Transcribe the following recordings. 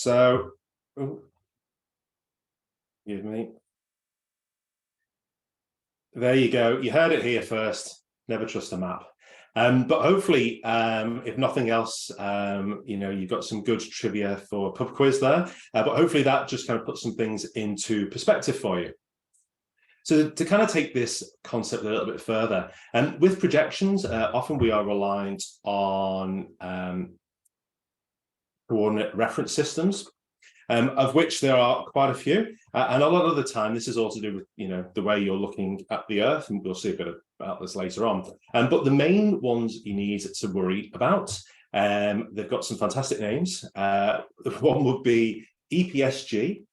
So, give me. There you go. You heard it here first. Never trust a map. But hopefully, if nothing else, you've got some good trivia for pub quiz there. But hopefully that just kind of puts some things into perspective for you. So to kind of take this concept a little bit further, and with projections, often we are reliant on coordinate reference systems, of which there are quite a few. And a lot of the time, this is all to do with, the way you're looking at the Earth, and we'll see a bit about this later on. But the main ones you need to worry about, they've got some fantastic names. One would be EPSG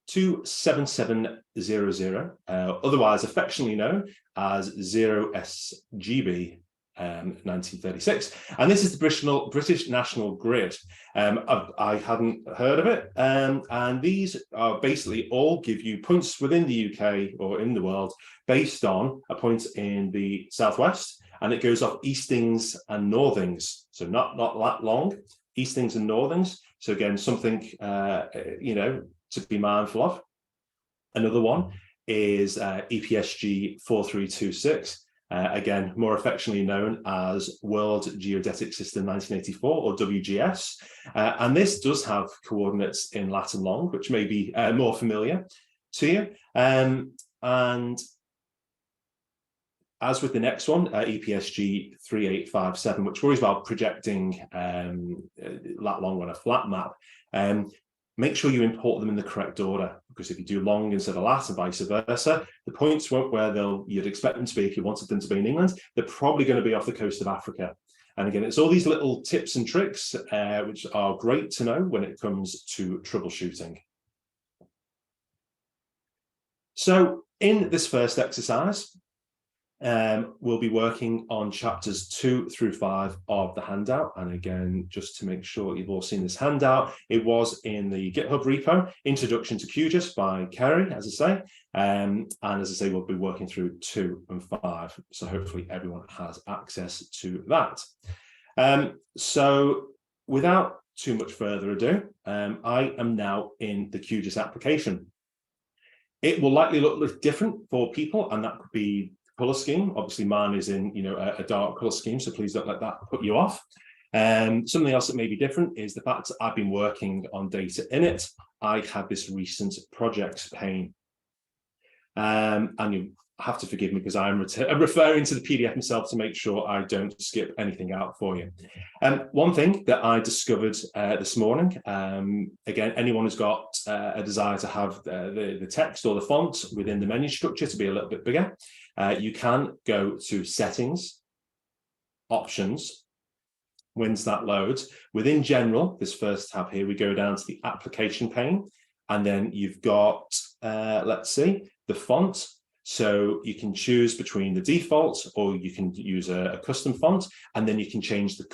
27700, otherwise affectionately known as 0SGB 1936, and this is the British National Grid. I hadn't heard of it, and these are basically all give you points within the UK or in the world based on a point in the southwest, and it goes off eastings and northings, so not that long, eastings and northings. So again, something to be mindful of. Another one is EPSG 4326. Again, more affectionately known as World Geodetic System 1984, or WGS. And this does have coordinates in Latin long, which may be more familiar to you. And as with the next one, EPSG 3857, which worries about projecting lat long on a flat map, make sure you import them in the correct order, because if you do long instead of lat and vice versa, the points won't where you'd expect them to be if you wanted them to be in England. They're probably going to be off the coast of Africa. And again, it's all these little tips and tricks which are great to know when it comes to troubleshooting. So in this first exercise, we'll be working on chapters 2 through 5 of the handout. And again, just to make sure you've all seen this handout, it was in the GitHub repo, Introduction to QGIS by Kerry, as I say. And as I say, we'll be working through 2 and 5. So hopefully everyone has access to that. So without too much further ado, I am now in the QGIS application. It will likely look different for people, and that could be color scheme. Obviously mine is in a dark color scheme, so please don't let that put you off. Something else that may be different is the fact that I've been working on data in it. I had this recent projects pane, and you have to forgive me because I'm referring to the PDF myself to make sure I don't skip anything out for you. One thing that I discovered this morning, again, anyone who's got a desire to have the text or the font within the menu structure to be a little bit bigger, you can go to Settings, Options. Once that loads, within General, this first tab here, we go down to the Application pane, and then you've got, let's see, the font. So you can choose between the default, or you can use a custom font, and then you can change the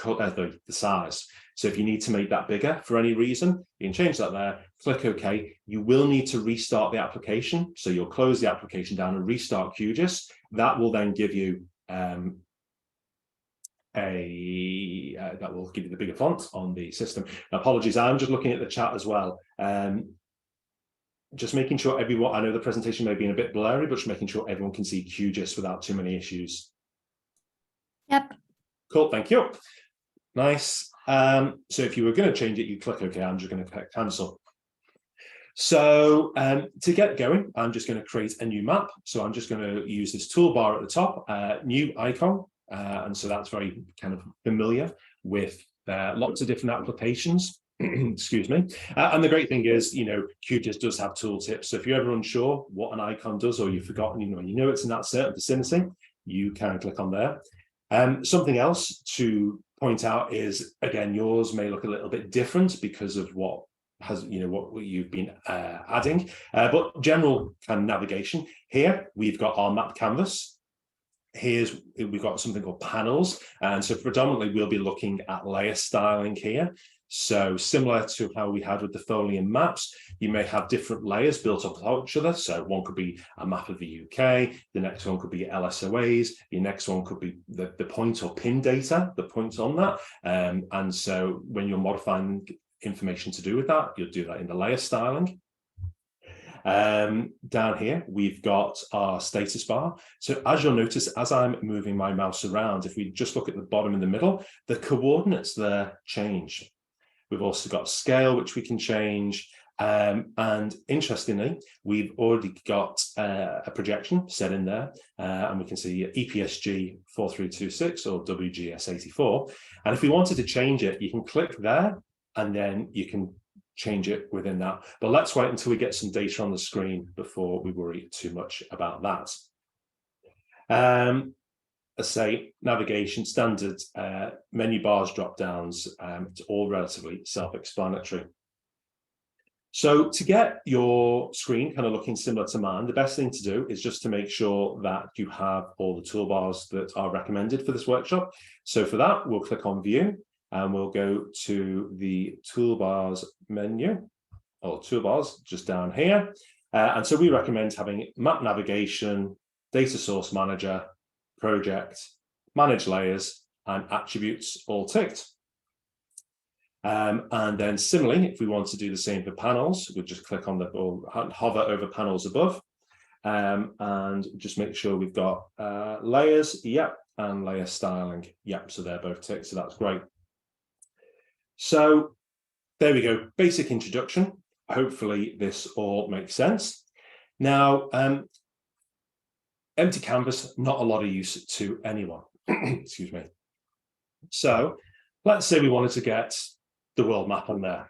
size. So if you need to make that bigger for any reason, you can change that there, click OK. You will need to restart the application. So you'll close the application down and restart QGIS. That will then give you the bigger font on the system. Now, apologies, I'm just looking at the chat as well. Just making sure everyone, I know the presentation may be a bit blurry, but just making sure everyone can see QGIS without too many issues. Yep. Cool, thank you. Nice. So if you were going to change it, you click OK. I'm just going to click cancel. So to get going, I'm just going to create a new map. So I'm just going to use this toolbar at the top, new icon. And so that's very kind of familiar with lots of different applications. Excuse me. And the great thing is, QGIS does have tooltips. So if you're ever unsure what an icon does, or you've forgotten, you know it's in that certain vicinity, you can click on there. Something else to point out is, again, yours may look a little bit different because of what you've been adding. But general kind of navigation here, we've got our map canvas. We've got something called panels, and so predominantly we'll be looking at layer styling here. So similar to how we had with the Folian maps, you may have different layers built up on each other. So one could be a map of the UK, the next one could be LSOAs, your next one could be the point or pin data, the points on that. And so when you're modifying information to do with that, you'll do that in the layer styling. Down here, we've got our status bar. So as you'll notice, as I'm moving my mouse around, if we just look at the bottom in the middle, the coordinates there change. We've also got scale, which we can change. And interestingly, we've already got a projection set in there, and we can see EPSG 4326 or WGS 84. And if we wanted to change it, you can click there, and then you can change it within that. But let's wait until we get some data on the screen before we worry too much about that. Let's say navigation standard, menu bars, drop downs, it's all relatively self-explanatory. So to get your screen kind of looking similar to mine, the best thing to do is just to make sure that you have all the toolbars that are recommended for this workshop. So for that, we'll click on View, and we'll go to the Toolbars menu, or Toolbars just down here. And so we recommend having Map Navigation, Data Source Manager, Project, Manage Layers, and Attributes all ticked. And then similarly, if we want to do the same for panels, we'll just click on the, or hover over panels above, and just make sure we've got layers, yep, and layer styling, yep, so they're both ticked, so that's great. So there we go, basic introduction. Hopefully this all makes sense. Now, empty canvas, not a lot of use to anyone, excuse me. So let's say we wanted to get the world map on there.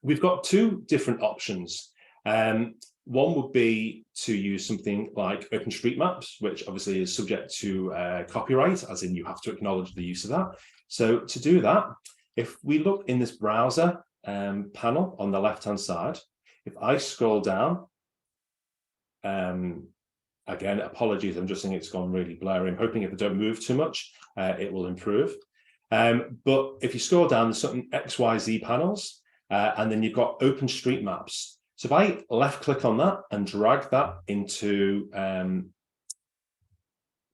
We've got two different options. One would be to use something like OpenStreetMaps, which obviously is subject to copyright, as in you have to acknowledge the use of that. So to do that, if we look in this browser panel on the left-hand side, if I scroll down, again, apologies, I'm just saying it's gone really blurry. I'm hoping if I don't move too much, it will improve. But if you scroll down, there's certain XYZ panels, and then you've got OpenStreetMaps. So if I left click on that and drag that into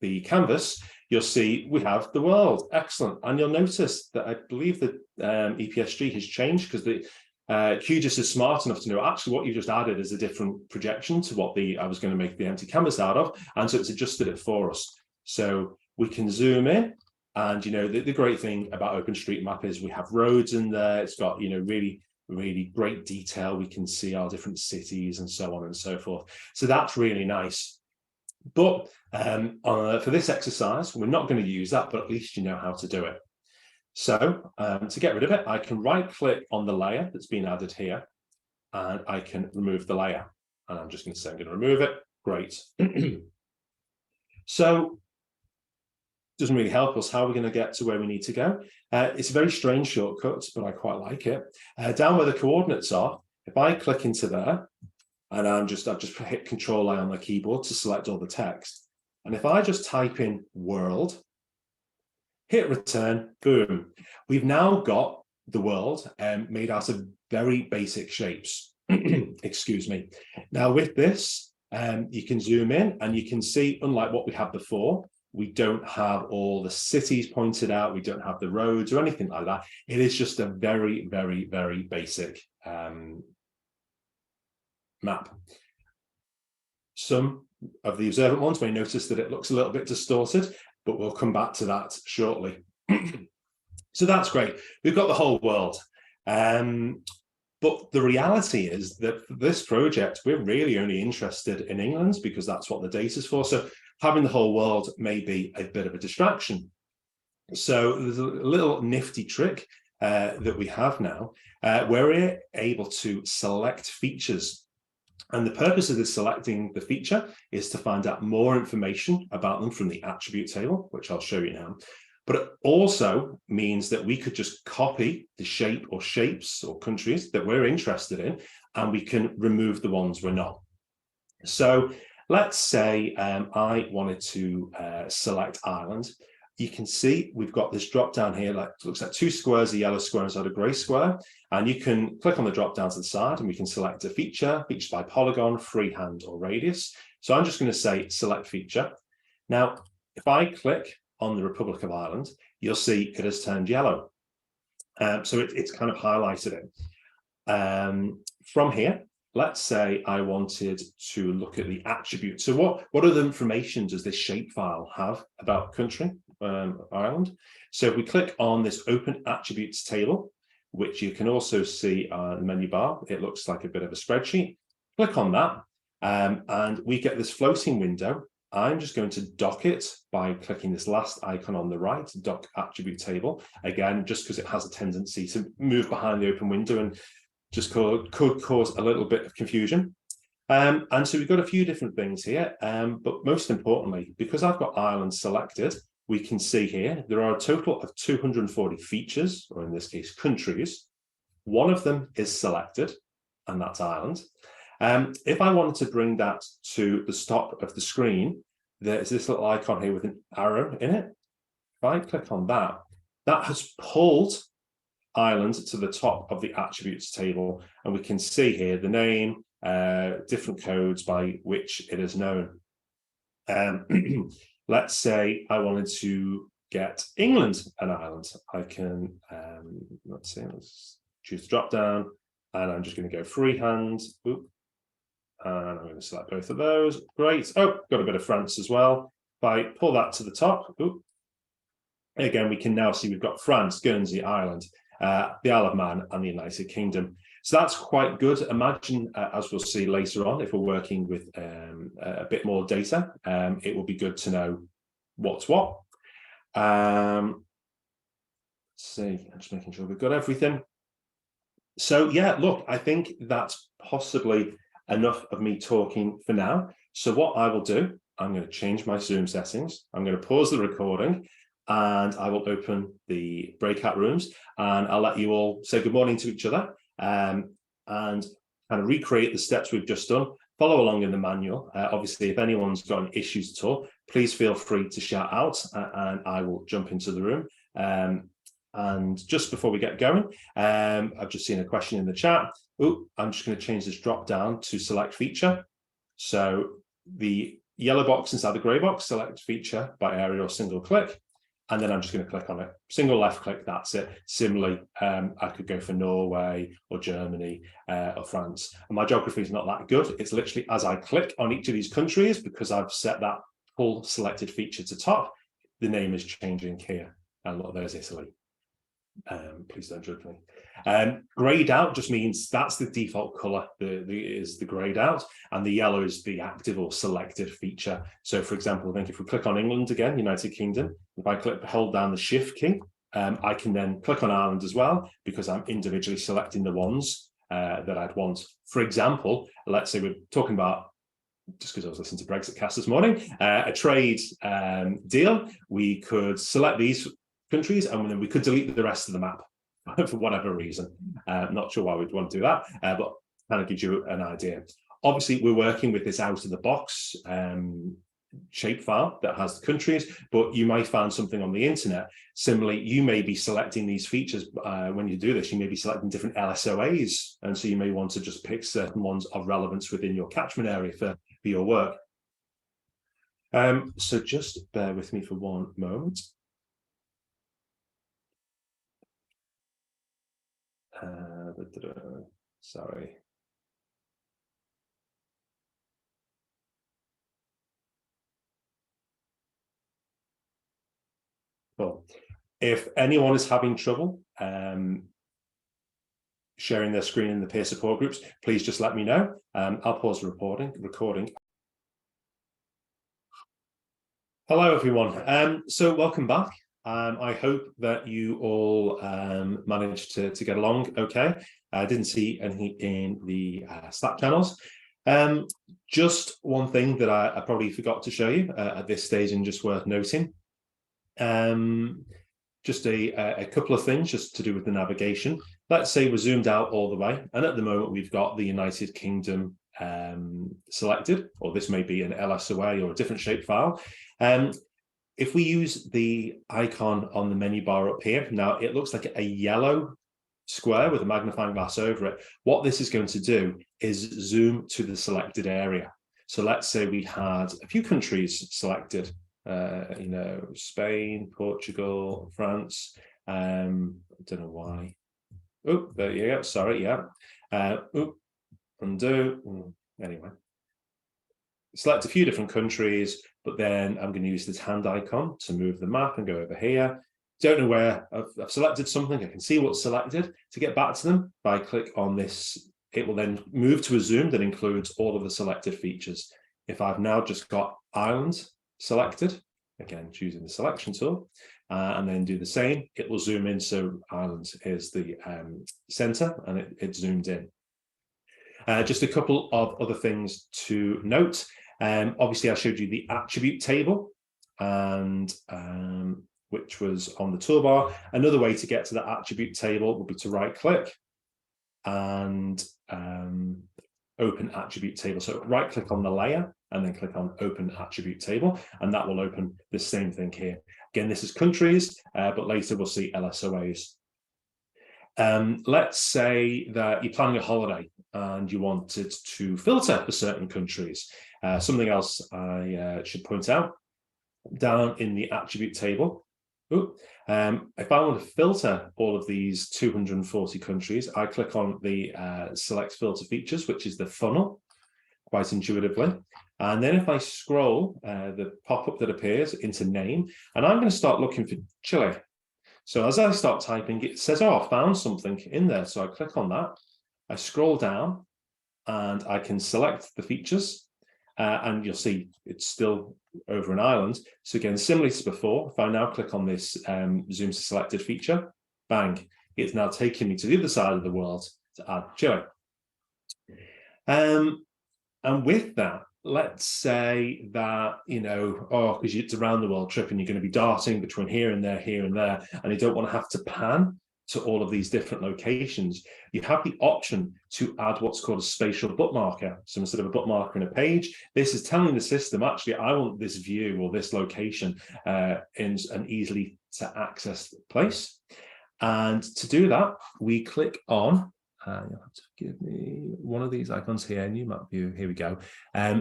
the canvas, you'll see we have the world. Excellent. And you'll notice that I believe that EPSG has changed, because the QGIS is smart enough to know actually what you just added is a different projection to what I was going to make the empty canvas out of. And so it's adjusted it for us. So we can zoom in. And, you know, the great thing about OpenStreetMap is we have roads in there. It's got, you know, really, really great detail. We can see our different cities and so on and so forth. So that's really nice. But for this exercise, we're not going to use that, but at least you know how to do it. So to get rid of it, I can right click on the layer that's been added here, and I can remove the layer. And I'm just going to say I'm going to remove it. Great. So doesn't really help us. How are we going to get to where we need to go? It's a very strange shortcut, but I quite like it. Down where the coordinates are, if I click into there, and I've just hit Control-I on the keyboard to select all the text. And if I just type in world, hit return, boom. We've now got the world made out of very basic shapes. Excuse me. Now with this, you can zoom in and you can see, unlike what we had before, we don't have all the cities pointed out. We don't have the roads or anything like that. It is just a very, very, very basic map. Some of the observant ones may notice that it looks a little bit distorted, but we'll come back to that shortly. So that's great. We've got the whole world. But the reality is that for this project, we're really only interested in England because that's what the data's for. So having the whole world may be a bit of a distraction. So there's a little nifty trick that we have now, where we're able to select features. And the purpose of this selecting the feature is to find out more information about them from the attribute table, which I'll show you now. But it also means that we could just copy the shape or shapes or countries that we're interested in, and we can remove the ones we're not. So let's say I wanted to select Ireland. You can see we've got this drop down here, like looks like two squares, a yellow square inside a grey square. And you can click on the drop down to the side and we can select a feature by polygon, freehand or radius. So I'm just going to say select feature. Now, if I click on the Republic of Ireland, you'll see it has turned yellow. So it's kind of highlighted it. From here, let's say I wanted to look at the attributes. So what other information does this shapefile have about country, Ireland? So if we click on this open attributes table, which you can also see on the menu bar, it looks like a bit of a spreadsheet. Click on that, and we get this floating window. I'm just going to dock it by clicking this last icon on the right, dock attribute table. Again, just because it has a tendency to move behind the open window and just could cause a little bit of confusion. And so we've got a few different things here, but most importantly, because I've got Ireland selected, we can see here there are a total of 240 features, or in this case, countries. One of them is selected, and that's Ireland. If I wanted to bring that to the top of the screen, there's this little icon here with an arrow in it. If I click on that, that has pulled Ireland to the top of the attributes table, and we can see here the name, different codes by which it is known. Let's say I wanted to get England and Ireland. I can, let's choose the drop down, and I'm just going to go freehand. Oop. And I'm going to select both of those. Great. Oh, got a bit of France as well. If I pull that to the top, oop, again, we can now see we've got France, Guernsey, Ireland, the Isle of Man, and the United Kingdom. So that's quite good. Imagine, as we'll see later on, if we're working with a bit more data, it will be good to know what's what. Let's see, I'm just making sure we've got everything. So yeah, look, I think that's possibly enough of me talking for now. So what I will do, I'm going to change my Zoom settings. I'm going to pause the recording, and I will open the breakout rooms, and I'll let you all say good morning to each other, and kind of recreate the steps we've just done. Follow along in the manual. Obviously, if anyone's got any issues at all, please feel free to shout out, and I will jump into the room. And just before we get going, I've just seen a question in the chat. Oh, I'm just going to change this drop down to select feature. So the yellow box inside the grey box, select feature by area or single click. And then I'm just going to click on it. Single left click, that's it. Similarly, I could go for Norway or Germany or France. And my geography is not that good. It's literally as I click on each of these countries, because I've set that pull selected feature to top, the name is changing here. And look, there's Italy. Please don't judge me. Grayed out just means that's the default color, is the grayed out, and the yellow is the active or selected feature. So for example, I think if we click on England again, United Kingdom, if I hold down the shift key, I can then click on Ireland as well, because I'm individually selecting the ones that I'd want. For example, let's say we're talking about, just because I was listening to Brexit Cast this morning, a trade deal, we could select these countries, and then we could delete the rest of the map for whatever reason. Not sure why we'd want to do that, but kind of gives you an idea. Obviously, we're working with this out of the box shapefile that has the countries, but you might find something on the internet. Similarly, you may be selecting these features when you do this, you may be selecting different LSOAs, and so you may want to just pick certain ones of relevance within your catchment area for your work. So just bear with me for one moment. Sorry. Cool. If anyone is having trouble sharing their screen in the peer support groups, please just let me know. I'll pause the recording. Hello, everyone. So welcome back. I hope that you all managed to get along okay. I didn't see anything in the Slack channels. Just one thing that I probably forgot to show you at this stage, and just worth noting. Just a couple of things just to do with the navigation. Let's say we're zoomed out all the way, and at the moment we've got the United Kingdom selected, or this may be an LSOA or a different shapefile. If we use the icon on the menu bar up here, now it looks like a yellow square with a magnifying glass over it. What this is going to do is zoom to the selected area. So let's say we had a few countries selected, you know, Spain, Portugal, France. I don't know why. Oh, there you go. Sorry, yeah. Undo. Anyway, select a few different countries, but then I'm going to use this hand icon to move the map and go over here. Don't know where I've selected something. I can see what's selected. To get back to them, if I click on this, it will then move to a zoom that includes all of the selected features. If I've now just got Ireland selected, again, choosing the selection tool, and then do the same, it will zoom in. So Ireland is the center and it zoomed in. Just a couple of other things to note. Obviously, I showed you the attribute table, and which was on the toolbar. Another way to get to the attribute table would be to right-click and open attribute table. So right-click on the layer and then click on open attribute table, and that will open the same thing here. Again, this is countries, but later we'll see LSOAs. Let's say that you're planning a holiday and you wanted to filter for certain countries. Something else I should point out, down in the attribute table, if I want to filter all of these 240 countries, I click on the select filter features, which is the funnel, quite intuitively. And then if I scroll, the pop-up that appears into name, and I'm going to start looking for Chile. So as I start typing, it says, oh, I found something in there. So I click on that, I scroll down, and I can select the features, and you'll see it's still over an island. So again, similarly to before, if I now click on this zoom to selected feature, bang, it's now taking me to the other side of the world to add Chile. And with that, let's say that, because it's a round the world trip and you're going to be darting between here and there, and you don't want to have to pan to all of these different locations, you have the option to add what's called a spatial bookmarker. So instead of a bookmarker in a page, this is telling the system, actually, I want this view or this location in an easily to access place. And to do that, we click on, you'll have to give me one of these icons here, new map view, here we go.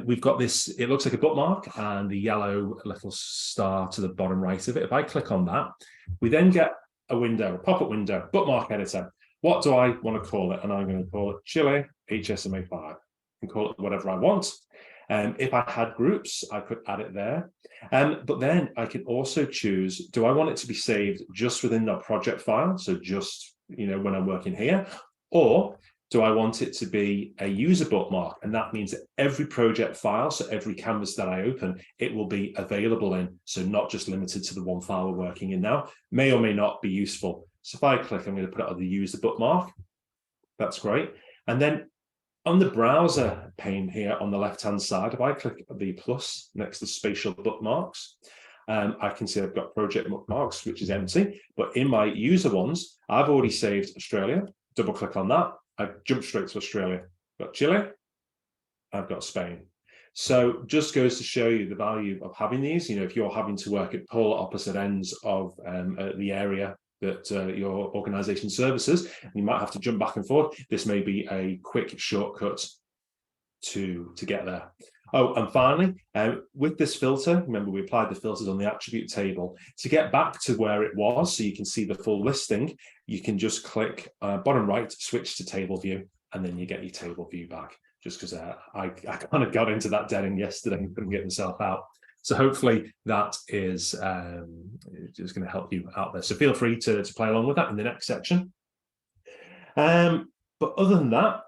We've got this, it looks like a bookmark and the yellow little star to the bottom right of it. If I click on that, we then get a window, a pop-up window, bookmark editor. What do I want to call it? And I'm going to call it Chile HSMA5. I can call it whatever I want. If I had groups, I could add it there. But then I can also choose, do I want it to be saved just within the project file? So just, when I'm working here, or do I want it to be a user bookmark? And that means that every project file, so every canvas that I open, it will be available in. So not just limited to the one file we're working in now, may or may not be useful. So if I click, I'm going to put it on the user bookmark. That's great. And then on the browser pane here on the left-hand side, if I click the plus next to spatial bookmarks, I can see I've got project bookmarks, which is empty. But in my user ones, I've already saved Australia. Double click on that. I've jumped straight to Australia. I've got Chile. I've got Spain. So just goes to show you the value of having these. If you're having to work at polar opposite ends of the area that your organization services, you might have to jump back and forth. This may be a quick shortcut to get there. Oh, and finally, with this filter, remember we applied the filters on the attribute table. To get back to where it was, so you can see the full listing, you can just click bottom right, switch to table view, and then you get your table view back. Just because I kind of got into that dead end yesterday and couldn't get myself out. So hopefully that is just going to help you out there. So feel free to play along with that in the next section. But other than that,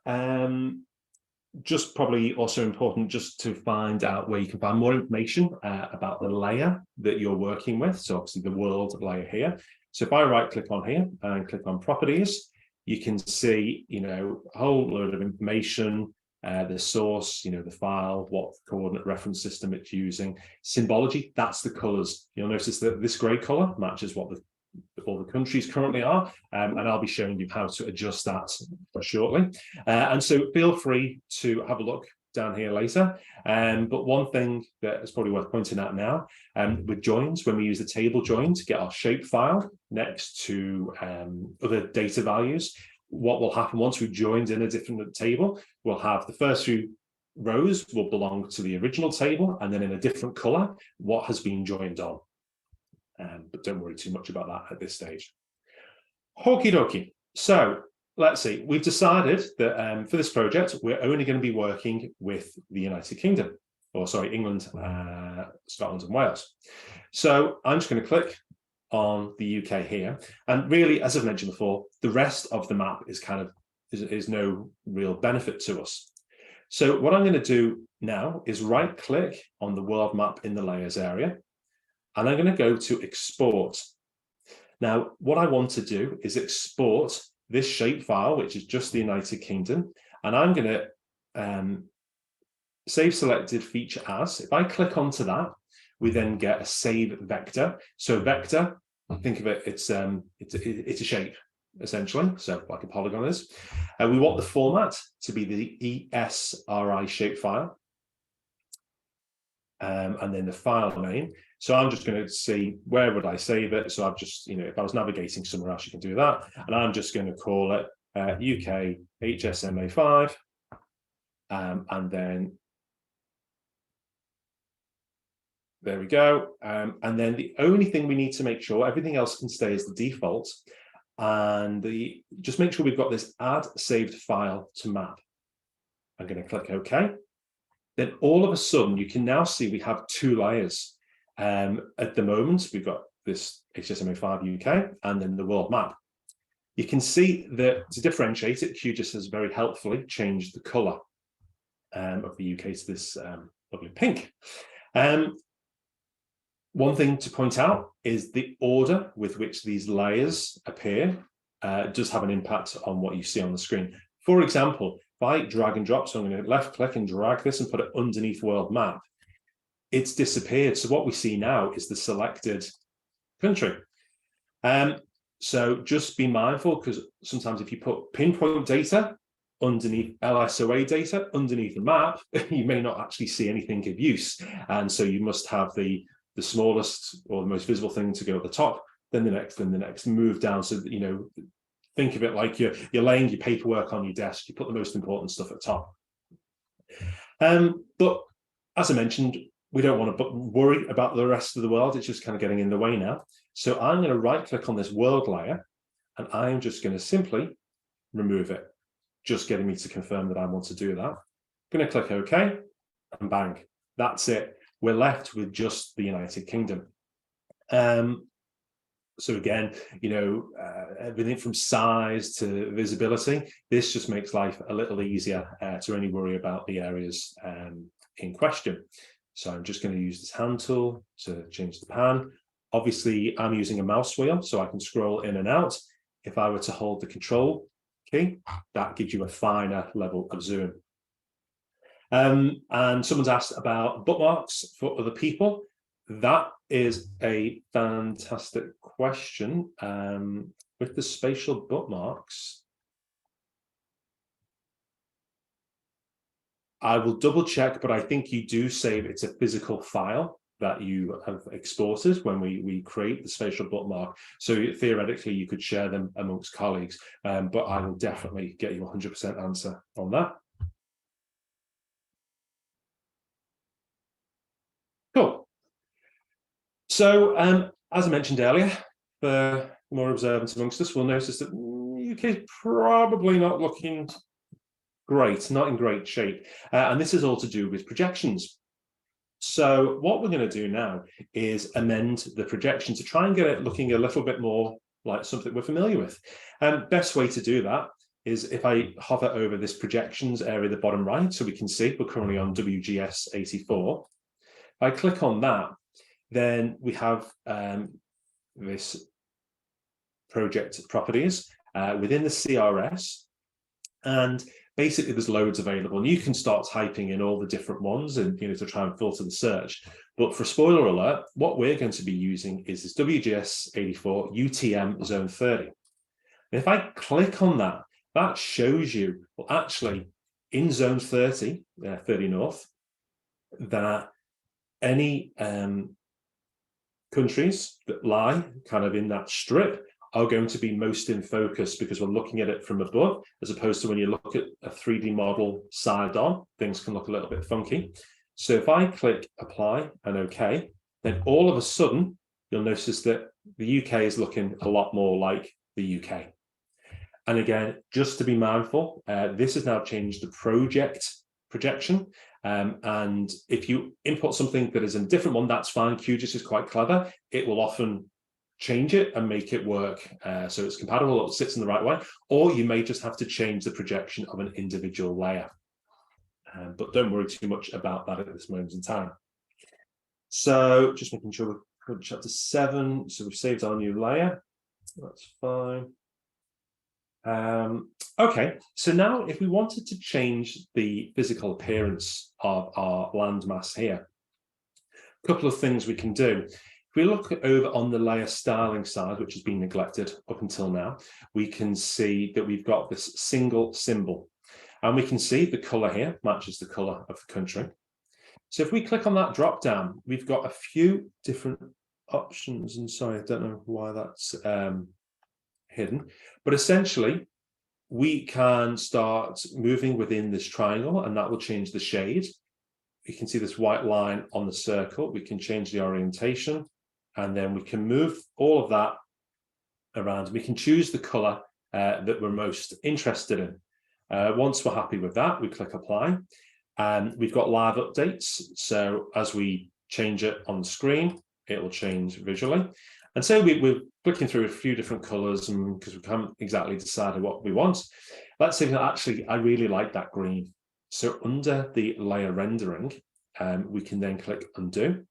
just probably also important just to find out where you can find more information about the layer that you're working with. So obviously the world layer here. So if I right click on here and click on properties, you can see, a whole load of information, the source, the file, what coordinate reference system it's using, symbology, that's the colors. You'll notice that this gray color matches what all the countries currently are, and I'll be showing you how to adjust that shortly. And so feel free to have a look down here later. But one thing that is probably worth pointing out now, with joins, when we use the table join to get our shape file next to other data values, what will happen once we've joined in a different table, we'll have the first few rows will belong to the original table, and then in a different color, what has been joined on. But don't worry too much about that at this stage. Okie dokie. So let's see, we've decided that for this project, we're only going to be working with the United Kingdom, or sorry, England, Scotland and Wales. So I'm just going to click on the UK here. And really, as I've mentioned before, the rest of the map is is no real benefit to us. So what I'm going to do now is right click on the world map in the layers area, and I'm going to go to export. Now, what I want to do is export this shape file, which is just the United Kingdom, and I'm going to save selected feature as. If I click onto that, we then get a save vector. So vector, think of it, it's a shape essentially, so like a polygon is. We want the format to be the ESRI shapefile, and then the file name. So I'm just going to see where would I save it. So I've just, if I was navigating somewhere else, you can do that, and I'm just going to call it UK HSMA5, and then there we go. And then the only thing we need to make sure, everything else can stay as the default. And just make sure we've got this add saved file to map. I'm going to click OK. Then all of a sudden, you can now see we have two layers. At the moment, we've got this HSMA5 UK and then the world map. You can see that to differentiate it, QGIS has very helpfully changed the color of the UK to this lovely pink. One thing to point out is the order with which these layers appear does have an impact on what you see on the screen. For example, if I drag and drop, so I'm going to left click and drag this and put it underneath world map, it's disappeared. So what we see now is the selected country. So just be mindful, because sometimes if you put pinpoint data underneath LSOA data underneath the map, you may not actually see anything of use. And so you must have the smallest or the most visible thing to go at the top, then the next, move down. So that, think of it like you're laying your paperwork on your desk. You put the most important stuff at top. But as I mentioned, we don't want to worry about the rest of the world. It's just kind of getting in the way now. So I'm going to right click on this world layer, and I'm just going to simply remove it, just getting me to confirm that I want to do that. I'm going to click OK, and bang, that's it. We're left with just the United Kingdom. So again, everything from size to visibility, this just makes life a little easier to only worry about the areas in question. So I'm just going to use this hand tool to change the pan. Obviously, I'm using a mouse wheel, so I can scroll in and out. If I were to hold the control key, that gives you a finer level of zoom. And someone's asked about bookmarks for other people. That is a fantastic question. With the spatial bookmarks, I will double check, but I think you do save it's a physical file that you have exported when we create the spatial bookmark. So theoretically, you could share them amongst colleagues, but I will definitely get you 100% answer on that. Cool. So as I mentioned earlier, for more observant amongst us, we'll notice that the UK is probably not looking great, not in great shape. And this is all to do with projections. So what we're going to do now is amend the projection to try and get it looking a little bit more like something we're familiar with. Best way to do that is if I hover over this projections area at the bottom right, so we can see we're currently on WGS 84. If I click on that, then we have this project properties within the CRS, and basically there's loads available, and you can start typing in all the different ones and to try and filter the search. But for spoiler alert, what we're going to be using is this WGS 84 UTM zone 30. And if I click on that, that shows you, well, actually in zone 30, 30 north, that any countries that lie kind of in that strip are going to be most in focus, because we're looking at it from above, as opposed to when you look at a 3D model side on, things can look a little bit funky. So if I click apply and OK, then all of a sudden, you'll notice that the UK is looking a lot more like the UK. And again, just to be mindful, this has now changed the projection. And if you input something that is a different one, that's fine. QGIS is quite clever. It will often change it and make it work so it's compatible, or it sits in the right way. Or you may just have to change the projection of an individual layer. But don't worry too much about that at this moment in time. So just making sure we're going to chapter 7. So we've saved our new layer. That's fine. Okay, so now if we wanted to change the physical appearance of our landmass here, a couple of things we can do. If we look over on the layer styling side, which has been neglected up until now, we can see that we've got this single symbol. And we can see the color here matches the color of the country. So if we click on that drop down, we've got a few different options. And sorry, I don't know why that's hidden, but essentially we can start moving within this triangle, and that will change the shade. You can see this white line on the circle. We can change the orientation, and then we can move all of that around. We can choose the color that we're most interested in. Once we're happy with that, we click apply, and we've got live updates. So as we change it on the screen, it will change visually. And so we're flicking through a few different colors, and because we haven't exactly decided what we want. Let's say that actually I really like that green. So under the layer rendering, we can then click undo,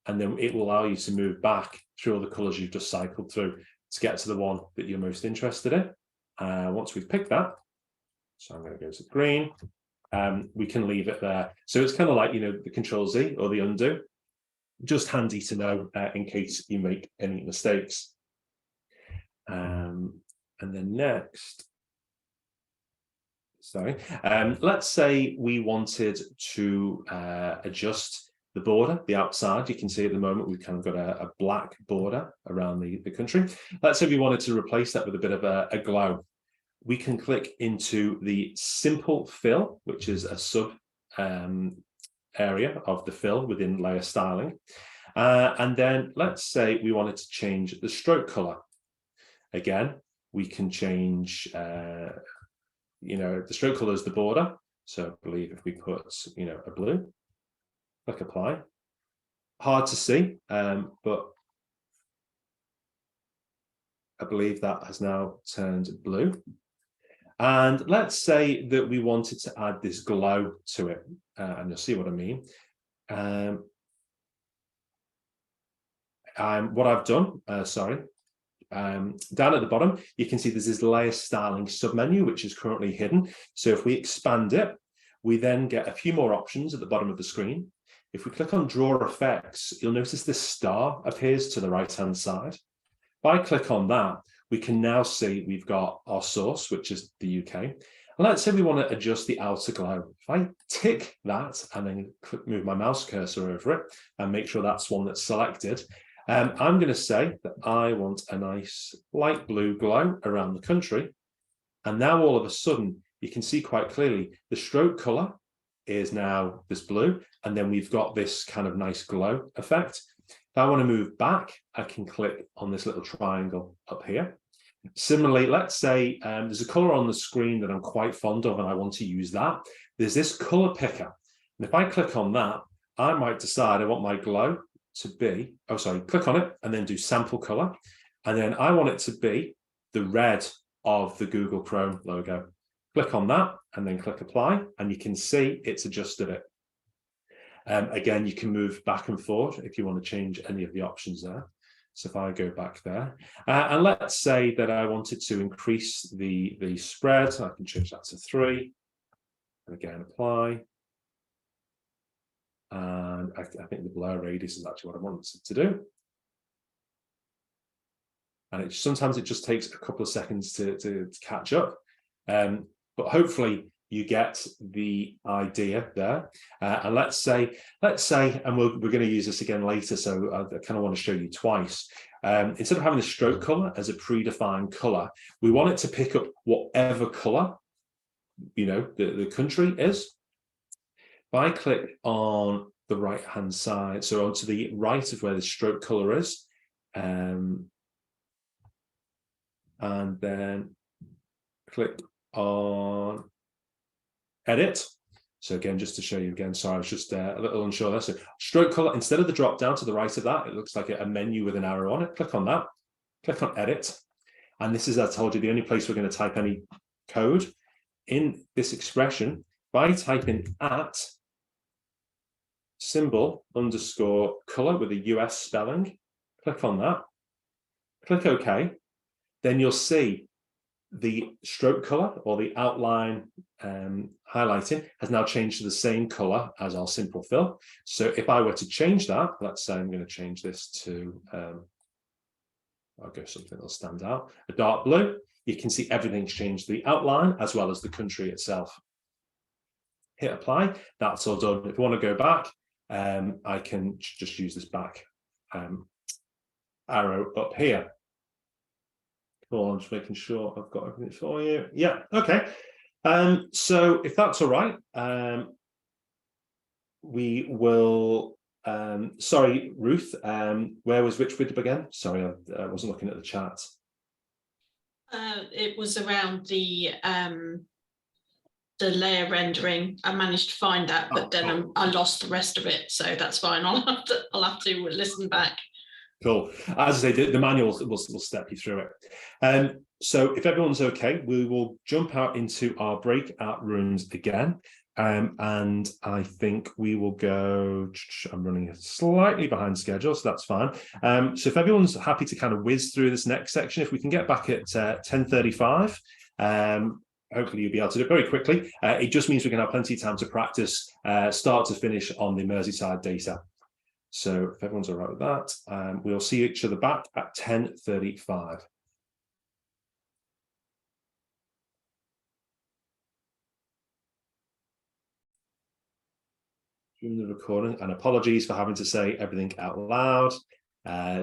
and then it will allow you to move back through all the colors you've just cycled through to get to the one that you're most interested in. Once we've picked that, so I'm going to go to green, we can leave it there. So it's kind of like, the Control Z or the undo. Just handy to know in case you make any mistakes. And then next, let's say we wanted to adjust the border, the outside. You can see at the moment we've kind of got a black border around the country. Let's say we wanted to replace that with a bit of a glow. We can click into the simple fill, which is a sub area of the fill within layer styling. And then let's say we wanted to change the stroke color. Again, we can change, the stroke color is the border. So I believe if we put, a blue, click apply. Hard to see, but I believe that has now turned blue. And let's say that we wanted to add this glow to it, and you'll see what I mean. What I've done, down at the bottom, you can see there's this layer styling submenu, which is currently hidden. So if we expand it, we then get a few more options at the bottom of the screen. If we click on draw effects, you'll notice this star appears to the right-hand side. If I click on that, we can now see we've got our source, which is the UK. And let's say we want to adjust the outer glow. If I tick that and then move my mouse cursor over it and make sure that's one that's selected, I'm going to say that I want a nice light blue glow around the country. And now all of a sudden, you can see quite clearly the stroke color is now this blue. And then we've got this kind of nice glow effect. If I want to move back, I can click on this little triangle up here. Similarly, let's say there's a color on the screen that I'm quite fond of and I want to use that. There's this color picker. And if I click on that, I might decide I want my glow to be, click on it and then do sample color. And then I want it to be the red of the Google Chrome logo. Click on that and then click apply, and you can see it's adjusted it. Again, you can move back and forth if you want to change any of the options there. So if I go back there, and let's say that I wanted to increase the spread, I can change that to 3. And again, apply. And I think the blur radius is actually what I wanted to do. And sometimes it just takes a couple of seconds to catch up. But hopefully you get the idea there. And let's say, and we're going to use this again later, so I kind of want to show you twice. Instead of having the stroke color as a predefined color, we want it to pick up whatever color, the country is. If I click on the right-hand side, so onto the right of where the stroke color is, and then click on edit. So again, just to show you again, sorry, I was just a little unsure there. So stroke color, instead of the drop down to the right of that, it looks like a menu with an arrow on it. Click on that, click on edit. And this is, as I told you, the only place we're going to type any code in this expression by typing at symbol underscore color with a US spelling. Click on that, click OK. Then you'll see the stroke color or the outline highlighting has now changed to the same color as our simple fill. So if I were to change that, let's say I'm going to change this to, I'll go something that'll stand out, a dark blue. You can see everything's changed, the outline as well as the country itself. Hit apply, that's all done. If you want to go back, I can just use this back arrow up here. Cool, I'm just making sure I've got everything for you. Yeah, okay. So if that's all right, we will, sorry, Ruth, where was which bit again? Sorry, I wasn't looking at the chat. It was around the layer rendering. I managed to find that, but then I lost the rest of it. So that's fine. I'll have to listen back. Cool. As I say, the manual will step you through it. So if everyone's okay, we will jump out into our breakout rooms again. And I think we will go, I'm running slightly behind schedule, so that's fine. So if everyone's happy to kind of whiz through this next section, if we can get back at 10:35, hopefully you'll be able to do it very quickly. It just means we can have plenty of time to practice start to finish on the Merseyside data. So if everyone's all right with that, we'll see each other back at 10:35. During the recording, and apologies for having to say everything out loud,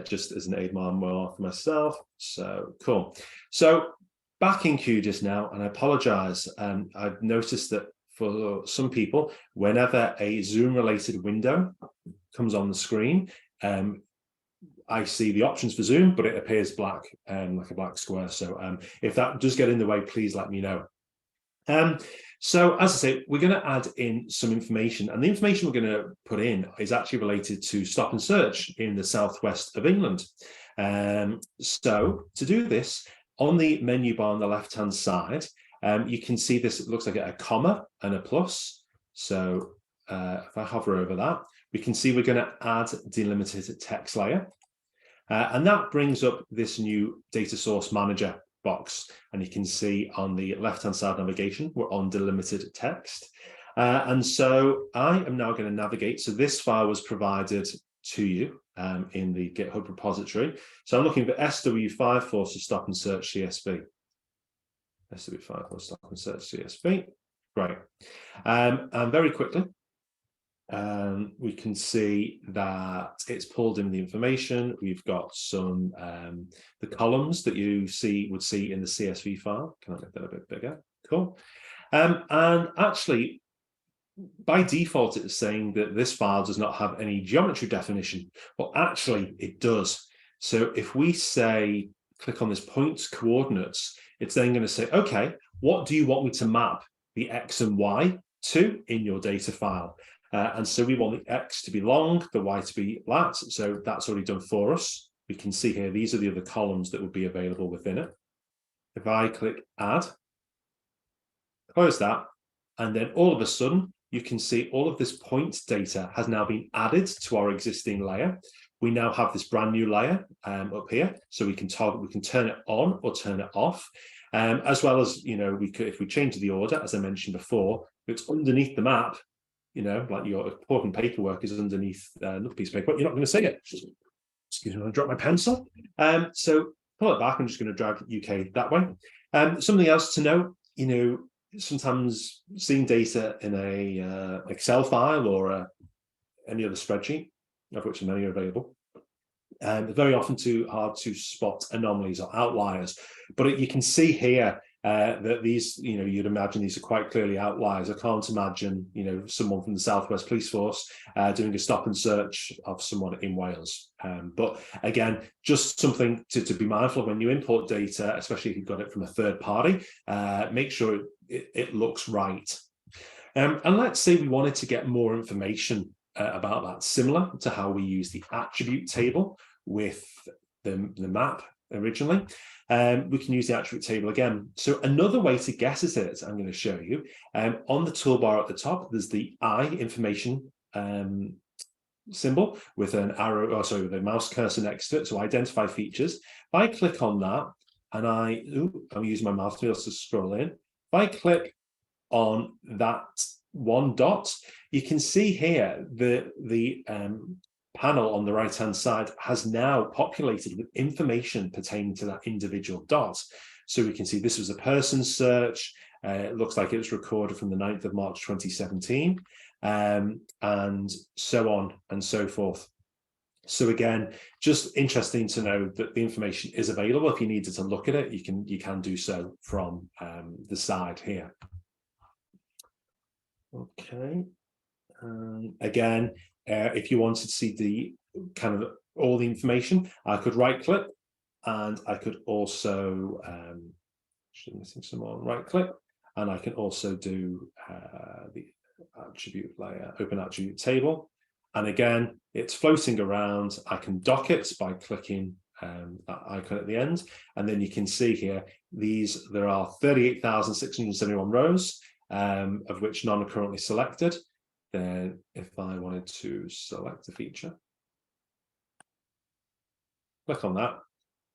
just as an aid more for myself. So cool. So back in QGIS now, and I apologize. I've noticed that for some people, whenever a Zoom-related window comes on the screen, I see the options for Zoom, but it appears black, like a black square. So if that does get in the way, please let me know. So as I say, we're going to add in some information, and the information we're going to put in is actually related to stop and search in the southwest of England. So to do this, on the menu bar on the left-hand side, you can see this, it looks like a comma and a plus. So if I hover over that, we can see we're going to add delimited text layer. And that brings up this new data source manager box. And you can see on the left-hand side navigation, we're on delimited text. And so I am now going to navigate. So this file was provided to you in the GitHub repository. So I'm looking for SW5 for stop and search CSV. SW5 for stop and search CSV. Great. And very quickly, we can see that it's pulled in the information. We've got some the columns that you would see in the CSV file. Can I make that a bit bigger? Cool. And actually, by default, it's saying that this file does not have any geometry definition. Well, actually, it does. So if we say, click on this point coordinates, it's then going to say, okay, what do you want me to map the X and Y to in your data file? And so we want the X to be long, the Y to be lat. So that's already done for us. We can see here, these are the other columns that would be available within it. If I click add, close that, and then all of a sudden, you can see all of this point data has now been added to our existing layer. We now have this brand new layer up here. So we can turn it on or turn it off. As well as, you know, if we change the order, as I mentioned before, it's underneath the map. You know, like your important paperwork is underneath another piece of paper, but you're not going to see it. Excuse me, I dropped my pencil. So pull it back. I'm just going to drag UK that way. Something else to note, you know, sometimes seeing data in a Excel file or any other spreadsheet, of which many are available, very often too hard to spot anomalies or outliers. But you can see here that these, you'd imagine these are quite clearly outliers. I can't imagine, someone from the Southwest Police Force doing a stop and search of someone in Wales. But again, just something to be mindful of when you import data, especially if you've got it from a third party, make sure it looks right. And let's say we wanted to get more information about that, similar to how we use the attribute table with the map originally. We can use the attribute table again. So another way to get at it, I'm going to show you. On the toolbar at the top, there's the I information symbol with an arrow, with a mouse cursor next to it, so identify features. If I click on that, and I'm using my mouse wheels to scroll in. If I click on that one dot, you can see here the panel on the right hand side has now populated with information pertaining to that individual dot. So we can see this was a person search. It looks like it was recorded from the 9th of March 2017, and so on and so forth. So again, just interesting to know that the information is available. If you needed to look at it, you can do so from the side here. Okay. Again, if you wanted to see the kind of all the information, I could right click, and I could also missing some more, right click, and I can also do the attribute layer, open attribute table. And again, it's floating around. I can dock it by clicking that icon at the end. And then you can see here, there are 38,671 rows, of which none are currently selected. Then if I wanted to select a feature, click on that,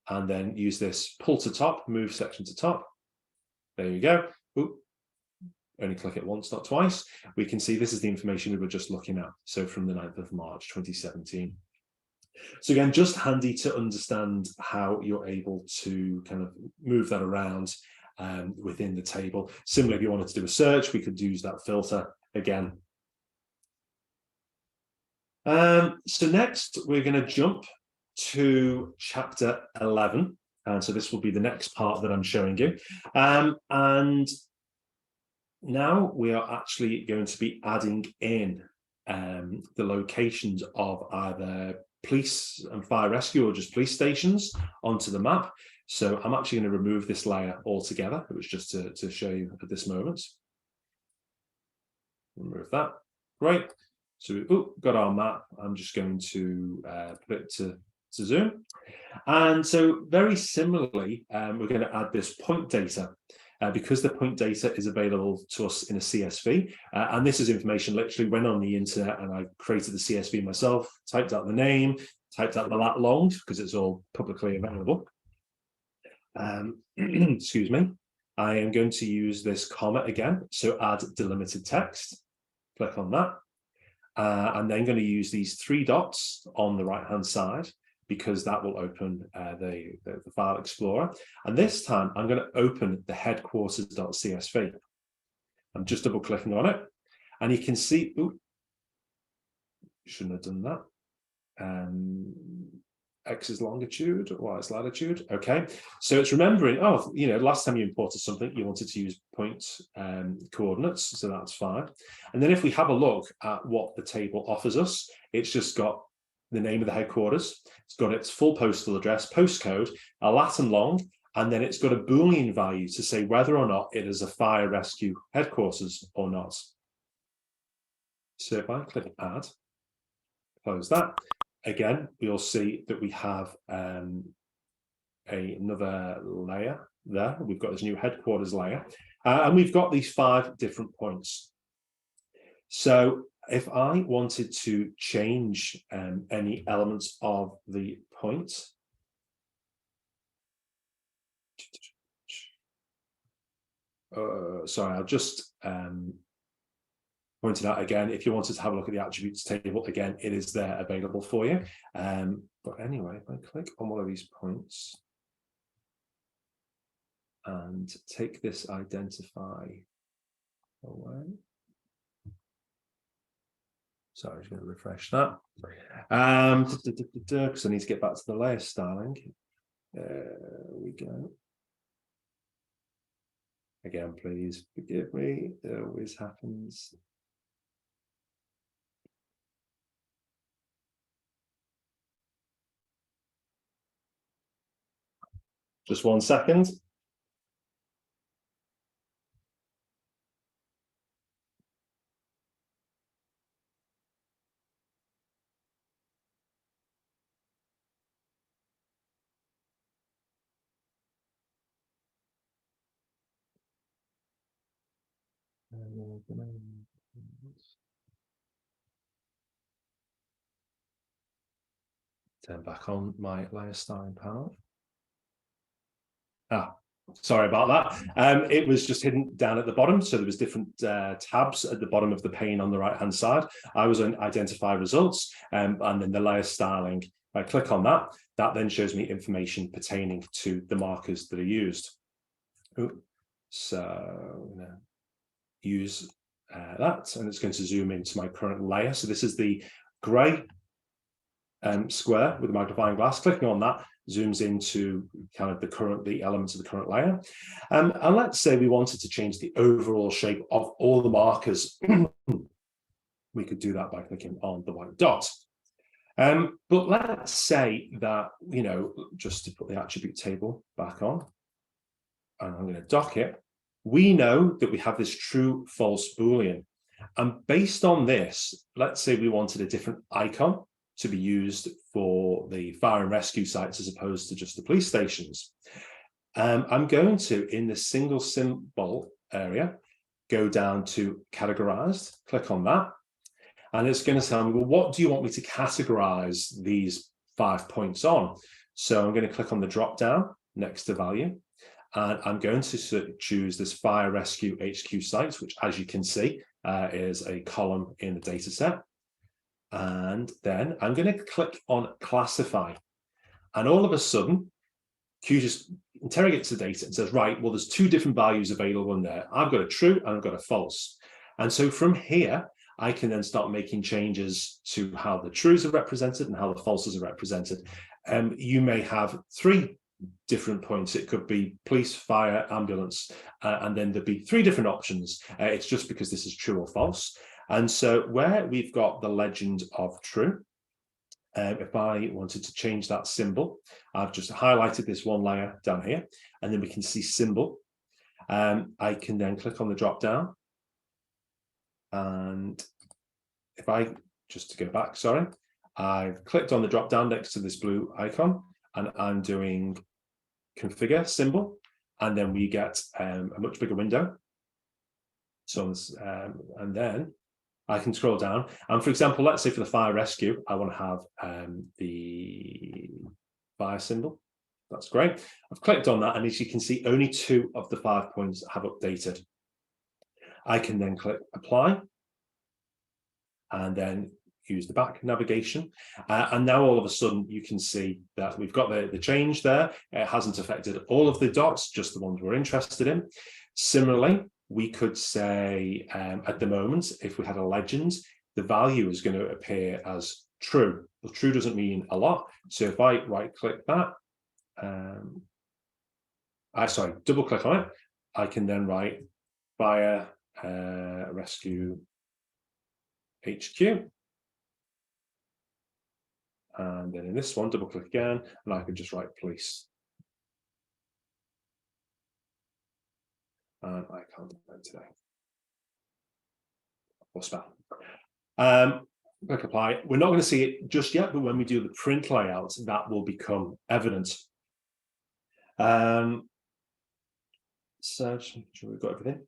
and then use this pull to top, move section to top. There you go. Ooh, only click it once, not twice. We can see this is the information we were just looking at. So from the 9th of March 2017. So again, just handy to understand how you're able to kind of move that around within the table. Similarly, if you wanted to do a search, we could use that filter again. So next, we're going to jump to chapter 11. And so this will be the next part that I'm showing you. And now we are actually going to be adding in the locations of either police and fire rescue or just police stations onto the map. So I'm actually going to remove this layer altogether. It was just to show you at this moment. Remove that. Great. So we've got our map. I'm just going to put it to zoom. And so very similarly, we're going to add this point data because the point data is available to us in a CSV. And this is information literally went on the internet, and I created the CSV myself, typed out the name, typed out the lat long because it's all publicly available. Excuse me. I am going to use this comma again. So add delimited text. Click on that. I'm then going to use these 3 dots on the right-hand side because that will open the file explorer. And this time I'm going to open the headquarters.csv. I'm just double clicking on it, and you can see, shouldn't have done that. X is longitude, Y is latitude. Okay, so it's remembering, last time you imported something, you wanted to use point coordinates, so that's fine. And then if we have a look at what the table offers us, it's just got the name of the headquarters, it's got its full postal address, postcode, a lat and long, and then it's got a Boolean value to say whether or not it is a fire rescue headquarters or not. So if I click add, close that, again, we'll see that we have another layer there. We've got this new headquarters layer, and we've got these 5 different points. So if I wanted to change any elements of the point, sorry, I'll just point it out again. If you wanted to have a look at the attributes table, again, it is there available for you. But anyway, if I click on one of these points and take this identify away. Sorry, I'm just going to refresh that. Because I need to get back to the layer styling. There we go. Again, please forgive me, it always happens. Just 1 second. Turn back on my layer styling panel. Sorry about that. It was just hidden down at the bottom. So there was different tabs at the bottom of the pane on the right-hand side. I was on identify results and then the layer styling. If I click on that, that then shows me information pertaining to the markers that are used. So I'm going to use that, and it's going to zoom into my current layer. So this is the gray square with the magnifying glass. Clicking on that zooms into kind of the elements of the current layer. And let's say we wanted to change the overall shape of all the markers. We could do that by clicking on the white dot. But let's say that, you know, just to put the attribute table back on, and I'm going to dock it, we know that we have this true false Boolean. And based on this, let's say we wanted a different icon to be used for the fire and rescue sites as opposed to just the police stations. I'm going to, in the single symbol area, go down to categorized, click on that, and it's going to tell me, well, what do you want me to categorize these 5 points on? So I'm going to click on the drop down next to value, and I'm going to choose this fire rescue HQ sites, which, as you can see, is a column in the data set. And then I'm going to click on classify, and all of a sudden QGIS interrogates the data and says, right, well, there's 2 different values available in there. I've got a true and I've got a false. And so from here I can then start making changes to how the trues are represented and how the falses are represented. You may have 3 different points. It could be police, fire, ambulance, and then there'd be 3 different options. It's just because this is true or false. And so where we've got the legend of true, if I wanted to change that symbol, I've just highlighted this one layer down here, and then we can see symbol. I can then click on the drop down. And if I, just to go back, sorry, I've clicked on the drop down next to this blue icon, and I'm doing configure symbol, and then we get a much bigger window. So, and then I can scroll down, and for example, let's say for the fire rescue, I want to have the fire symbol. That's great. I've clicked on that, and as you can see, only 2 of the 5 points have updated. I can then click apply, and then use the back navigation, and now all of a sudden you can see that we've got the change there. It hasn't affected all of the dots, just the ones we're interested in. Similarly, we could say at the moment, if we had a legend, the value is going to appear as true. Well, true doesn't mean a lot. So if I right click that, double click on it, I can then write fire rescue HQ. And then in this one, double click again, and I can just write police. And I can't do that today. Or spell. Click apply. We're not going to see it just yet, but when we do the print layout, that will become evident. So just making sure we've got everything.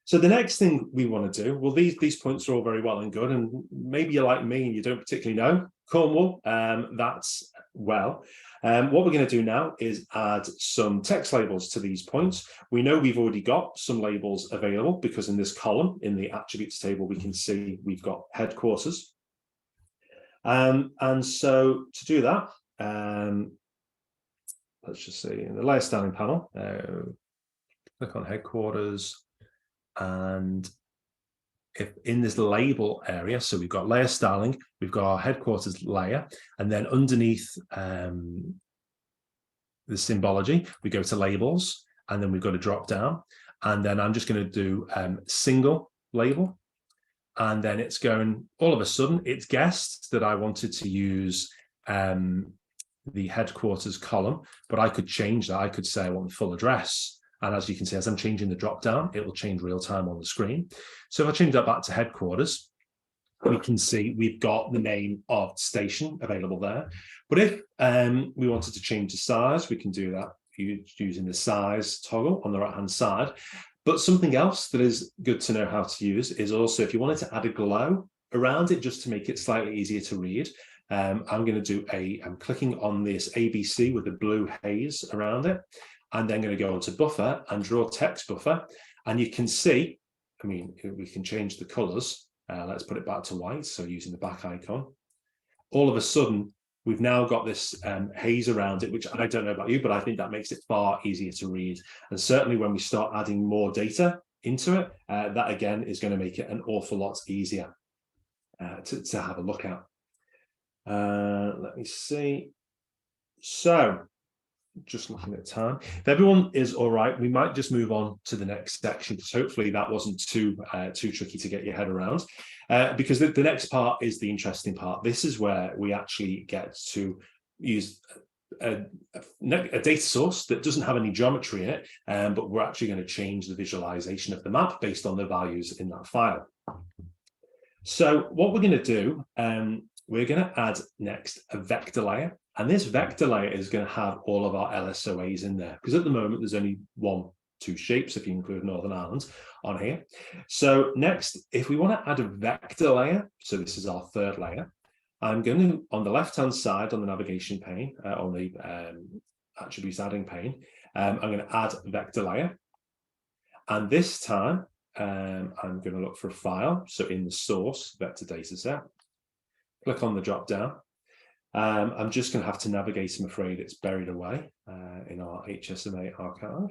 So the next thing we want to do, well, these points are all very well and good, and maybe you're like me and you don't particularly know Cornwall. That's well. What we're going to do now is add some text labels to these points. We know we've already got some labels available because in this column, in the attributes table, we can see we've got headquarters. And so to do that, let's just see in the layer styling panel, click on headquarters. And if in this label area, so we've got layer styling, we've got our headquarters layer, and then underneath the symbology, we go to labels, and then we've got a drop down. And then I'm just going to do single label. And then it's going, all of a sudden, it's guessed that I wanted to use the headquarters column, but I could change that. I could say I want the full address. And as you can see, as I'm changing the drop down, it will change real time on the screen. So if I change that back to headquarters, we can see we've got the name of station available there. But if we wanted to change the size, we can do that using the size toggle on the right hand side. But something else that is good to know how to use is also if you wanted to add a glow around it just to make it slightly easier to read. I'm going to do I'm clicking on this ABC with the blue haze around it, and then going to go onto buffer and draw text buffer. And you can see, I mean, we can change the colors. Let's put it back to white. So using the back icon, all of a sudden, we've now got this haze around it, which I don't know about you, but I think that makes it far easier to read. And certainly when we start adding more data into it, that again is going to make it an awful lot easier to have a look at. Let me see. So just looking at time, if everyone is all right, we might just move on to the next section, because hopefully that wasn't too tricky to get your head around, because the next part is the interesting part. This is where we actually get to use a data source that doesn't have any geometry in it, but we're actually going to change the visualization of the map based on the values in that file. So what we're going to do, we're going to add next a vector layer. And this vector layer is going to have all of our LSOAs in there, because at the moment there's only 2 shapes, if you include Northern Ireland, on here. So next, if we want to add a vector layer, so this is our third layer, I'm going to, on the left-hand side on the navigation pane, on the attributes adding pane, I'm going to add vector layer. And this time, I'm going to look for a file. So in the source vector data set, click on the drop down. I'm just going to have to navigate, I'm afraid it's buried away in our HSMA archive.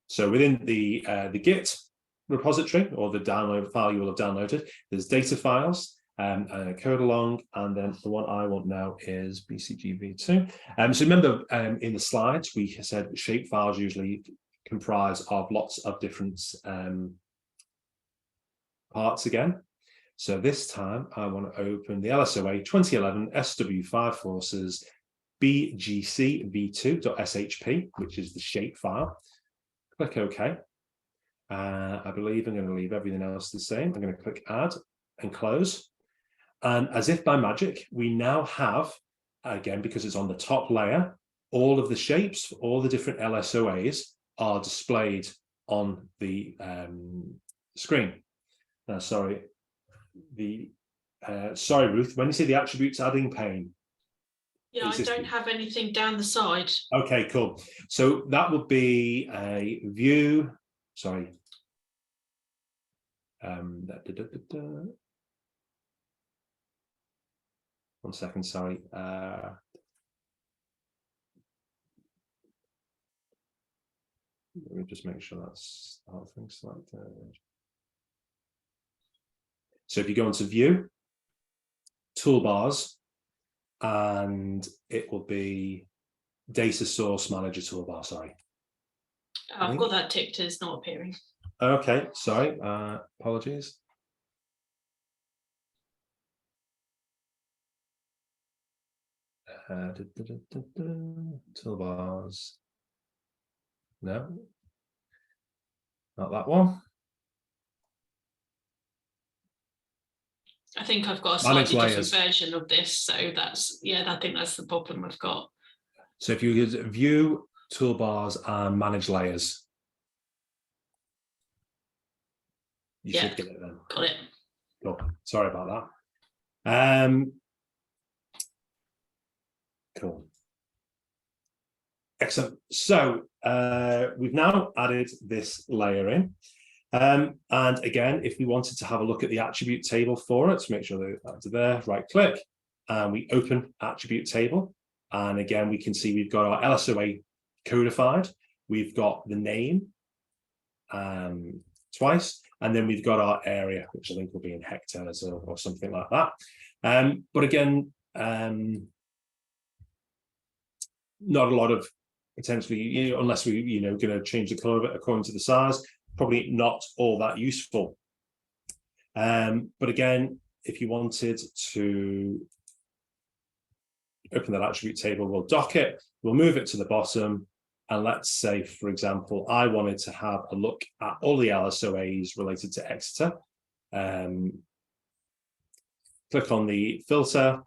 So within the Git repository, or the download file you will have downloaded, there's data files, code along, and then the one I want now is BCGV2. So remember in the slides, we said shape files usually comprise of lots of different parts again. So this time I want to open the LSOA 2011 SW5 forces BGCV2.shp, which is the shape file. Click OK. I believe I'm going to leave everything else the same. I'm going to click add and close. And as if by magic, we now have, again, because it's on the top layer, all of the shapes, all the different LSOAs are displayed on the screen. Now, sorry, sorry, Ruth, when you say the attributes adding pane. Yeah, I don't have anything down the side. Okay, cool. So that would be a view, sorry. One second, sorry. Let me just make sure that's how things selected. So if you go into view, toolbars, and it will be data source manager toolbar, sorry. I've got that ticked as not appearing. Okay, sorry, apologies. Toolbars. No, not that one. I think I've got a slightly different version of this, so that's, yeah, I think that's the problem I've got. So if you use view, toolbars, and manage layers, you should get it then. Got it. Cool. Sorry about that. Cool. Excellent. So we've now added this layer in. And again, if we wanted to have a look at the attribute table for it, to make sure that that's there, right click, and we open attribute table. And again, we can see we've got our LSOA codified. We've got the name twice, and then we've got our area, which I think will be in hectares or something like that. But again, not a lot of potentially, unless we, going to change the color of it according to the size, probably not all that useful. But again, if you wanted to open that attribute table, we'll dock it, we'll move it to the bottom. And let's say, for example, I wanted to have a look at all the LSOAs related to Exeter. Click on the filter.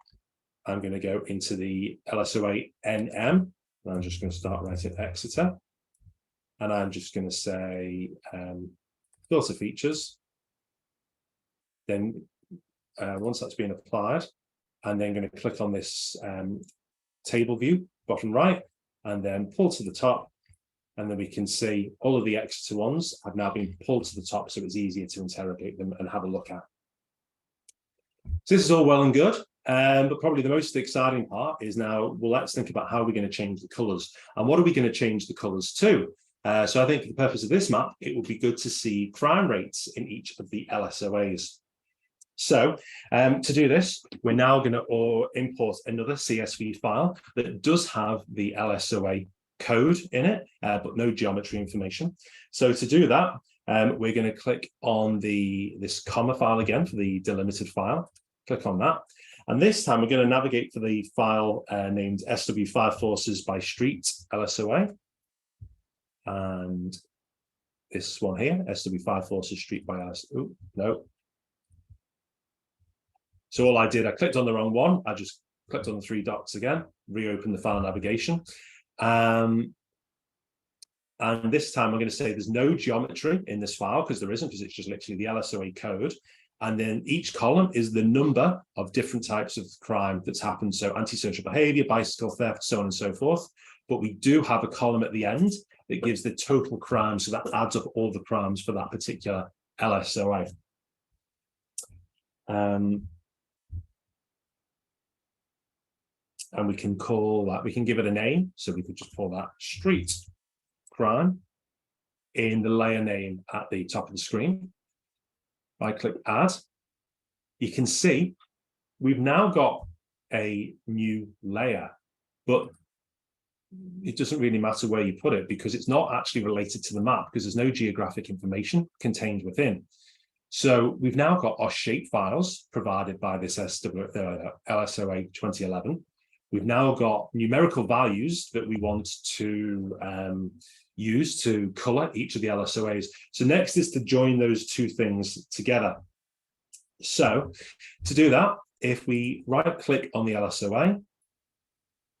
I'm going to go into the LSOA NM. And I'm just going to start writing Exeter. And I'm just going to say filter features. Then once that's been applied, I'm then going to click on this table view, bottom right, and then pull to the top. And then we can see all of the Exeter ones have now been pulled to the top, so it's easier to interrogate them and have a look at. So this is all well and good, but probably the most exciting part is now, well, let's think about how we're going to change the colours. And what are we going to change the colours to? So I think for the purpose of this map, it would be good to see crime rates in each of the LSOAs. So to do this, we're now going to import another CSV file that does have the LSOA code in it, but no geometry information. So to do that, we're going to click on this comma file again for the delimited file. Click on that. And this time we're going to navigate for the file named SW5 Forces by Street LSOA. And this one here, SW5 Forces Street by us. Oh, no. So all I did, I clicked on the wrong one. I just clicked on the three dots again, reopened the file navigation. And this time I'm going to say there's no geometry in this file because there isn't, because it's just literally the LSOA code. And then each column is the number of different types of crime that's happened. So antisocial behavior, bicycle theft, so on and so forth. But we do have a column at the end that gives the total crime. So that adds up all the crimes for that particular LSOA. And we can call that, we can give it a name. So we could just call that street crime in the layer name at the top of the screen. If I click add, you can see we've now got a new layer, but it doesn't really matter where you put it because it's not actually related to the map because there's no geographic information contained within. So we've now got our shape files provided by this LSOA 2011. We've now got numerical values that we want to use to color each of the LSOAs. So next is to join those two things together. So to do that, if we right click on the LSOA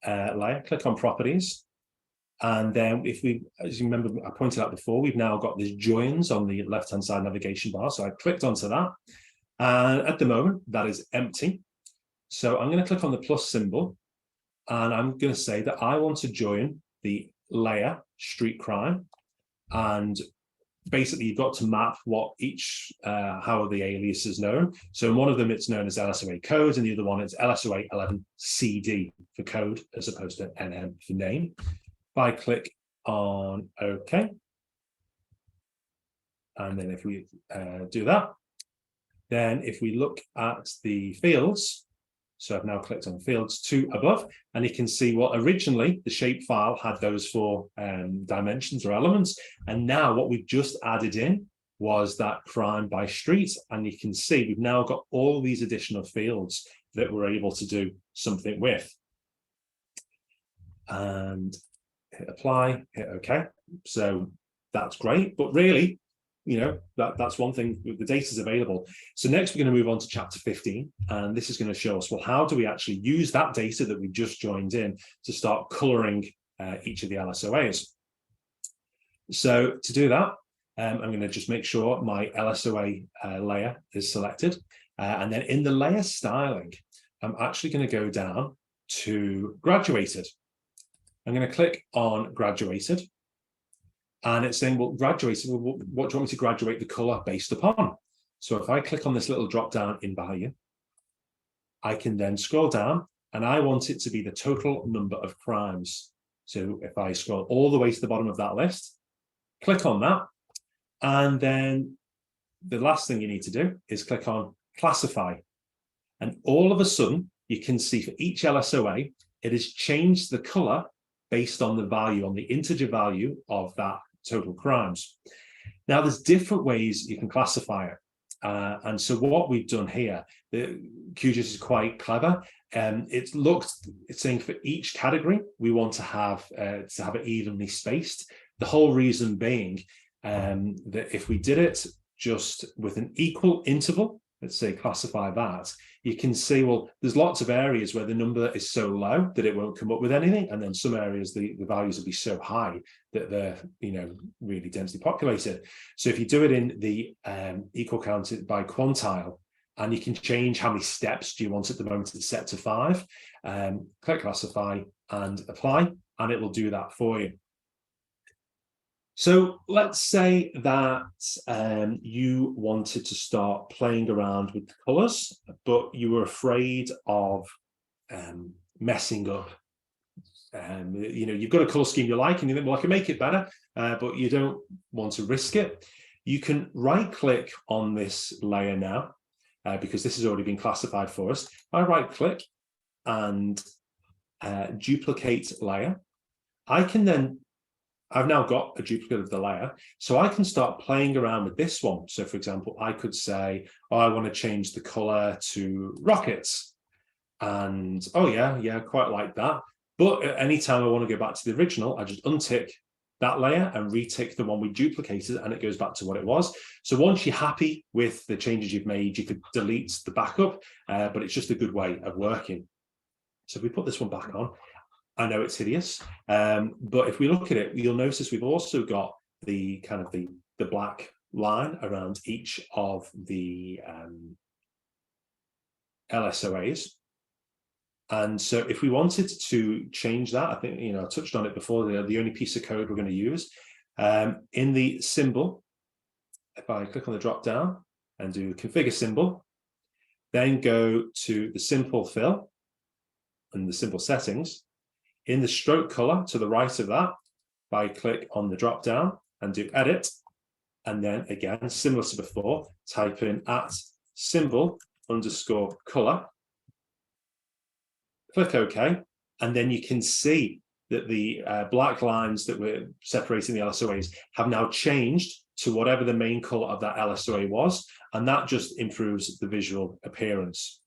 layer, click on properties. And then if we, as you remember, I pointed out before, we've now got these joins on the left-hand side navigation bar. So I clicked onto that. And at the moment, that is empty. So I'm going to click on the plus symbol. And I'm going to say that I want to join the layer street crime. And basically, you've got to map what each, how are the aliases known. So in one of them, it's known as LSOA code, and the other one is LSOA 11 CD for code, as opposed to NM for name. If I click on OK, and then if we do that, then if we look at the fields, so I've now clicked on fields 2 above, and you can see what originally the shape file had those 4 dimensions or elements. And now what we've just added in was that crime by street. And you can see we've now got all these additional fields that we're able to do something with. And hit apply, hit OK. So that's great. But really, that's one thing, the data is available. So next we're going to move on to chapter 15, and this is going to show us, well, how do we actually use that data that we've just joined in to start coloring each of the LSOAs? So to do that, I'm going to just make sure my LSOA layer is selected. And then in the layer styling, I'm actually going to go down to graduated. I'm going to click on graduated. And it's saying, well, graduated, what do you want me to graduate the color based upon? So if I click on this little drop down in value, I can then scroll down and I want it to be the total number of crimes. So if I scroll all the way to the bottom of that list, click on that. And then the last thing you need to do is click on classify. And all of a sudden, you can see for each LSOA, it has changed the color based on the value, on the integer value of that total crimes. Now, there's different ways you can classify it. And so what we've done here, the QGIS is quite clever. It's saying for each category, we want to have it evenly spaced. The whole reason being that if we did it just with an equal interval, let's say classify that, you can see, well, there's lots of areas where the number is so low that it won't come up with anything. And then some areas, the values will be so high that they're, really densely populated. So if you do it in the equal counted by quantile, and you can change how many steps do you want at the moment, it's set to 5, click classify and apply, and it will do that for you. So let's say that you wanted to start playing around with the colors, but you were afraid of messing up. You've got a color scheme you like, and you think, well, I can make it better, but you don't want to risk it. You can right-click on this layer now, because this has already been classified for us. I right-click and duplicate layer. I've now got a duplicate of the layer, so I can start playing around with this one. So for example, I could say, oh, I want to change the color to rockets. And oh yeah, quite like that. But at any time I want to go back to the original, I just untick that layer and retick the one we duplicated, and it goes back to what it was. So once you're happy with the changes you've made, you could delete the backup, but it's just a good way of working. So if we put this one back on, I know it's hideous, but if we look at it, you'll notice we've also got the kind of the black line around each of the LSOAs. And so if we wanted to change that, I think, I touched on it before, the only piece of code we're going to use in the symbol, if I click on the drop down and do configure symbol, then go to the simple fill and the simple settings. In the stroke color to the right of that, if I click on the drop down and do edit, and then again, similar to before, type in @symbol_color, click OK, and then you can see that the black lines that were separating the LSOAs have now changed to whatever the main color of that LSOA was, and that just improves the visual appearance.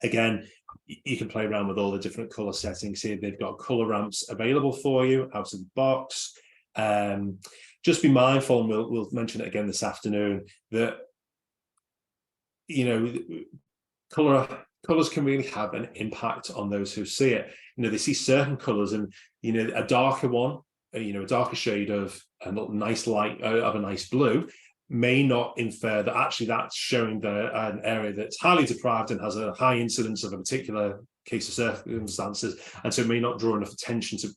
Again, you can play around with all the different color settings here. They've got color ramps available for you out of the box. Just be mindful, and we'll mention it again this afternoon, that colors can really have an impact on those who see it. They see certain colors, and a darker one, a darker shade of a nice light of a nice blue may not infer that actually that's showing an area that's highly deprived and has a high incidence of a particular case of circumstances, and so it may not draw enough attention to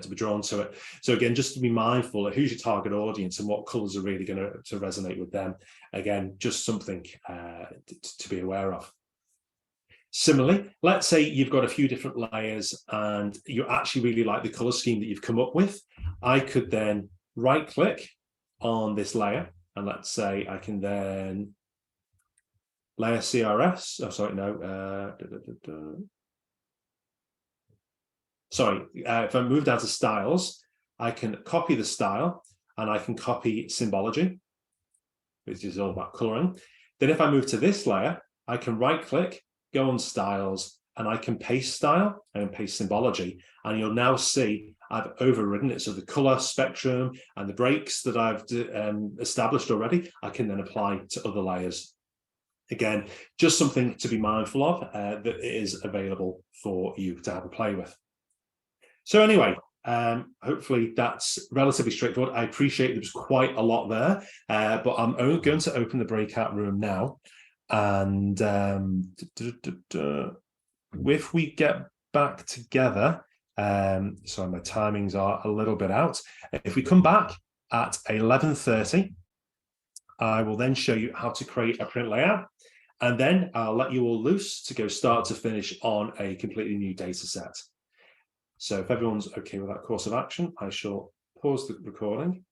be drawn to it. So again, just to be mindful of who's your target audience and what colours are really going to resonate with them. Again, just something to be aware of. Similarly, let's say you've got a few different layers and you actually really like the colour scheme that you've come up with. I could then right-click on this layer, and let's say I can then layer CRS. Oh, sorry, no. Sorry, if I move down to styles, I can copy the style and I can copy symbology, which is all about coloring. Then if I move to this layer, I can right-click, go on styles, and I can paste style and paste symbology. And you'll now see I've overridden it. So the color spectrum and the breaks that I've established already, I can then apply to other layers. Again, just something to be mindful of that is available for you to have a play with. So anyway, hopefully that's relatively straightforward. I appreciate there was quite a lot there, but I'm going to open the breakout room now. And if we get back together, sorry, my timings are a little bit out. If we come back at 11:30, I will then show you how to create a print layout, and then I'll let you all loose to go start to finish on a completely new data set. So if everyone's okay with that course of action, I shall pause the recording.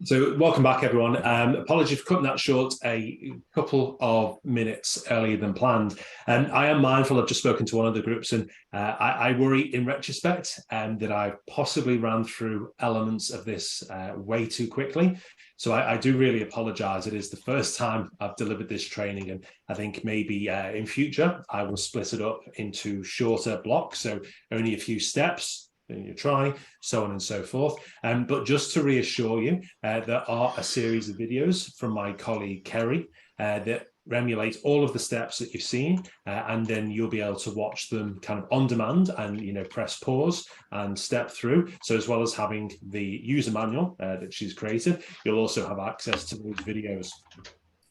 So welcome back, everyone. Apologies for cutting that short a couple of minutes earlier than planned. I am mindful, I've just spoken to one of the groups, and I worry in retrospect that I possibly ran through elements of this way too quickly. So I do really apologise. It is the first time I've delivered this training, and I think maybe in future I will split it up into shorter blocks, so only a few steps. You try, so on and so forth. But just to reassure you, there are a series of videos from my colleague Kerry that emulate all of the steps that you've seen, and then you'll be able to watch them kind of on demand and press pause and step through. So as well as having the user manual that she's created, you'll also have access to those videos.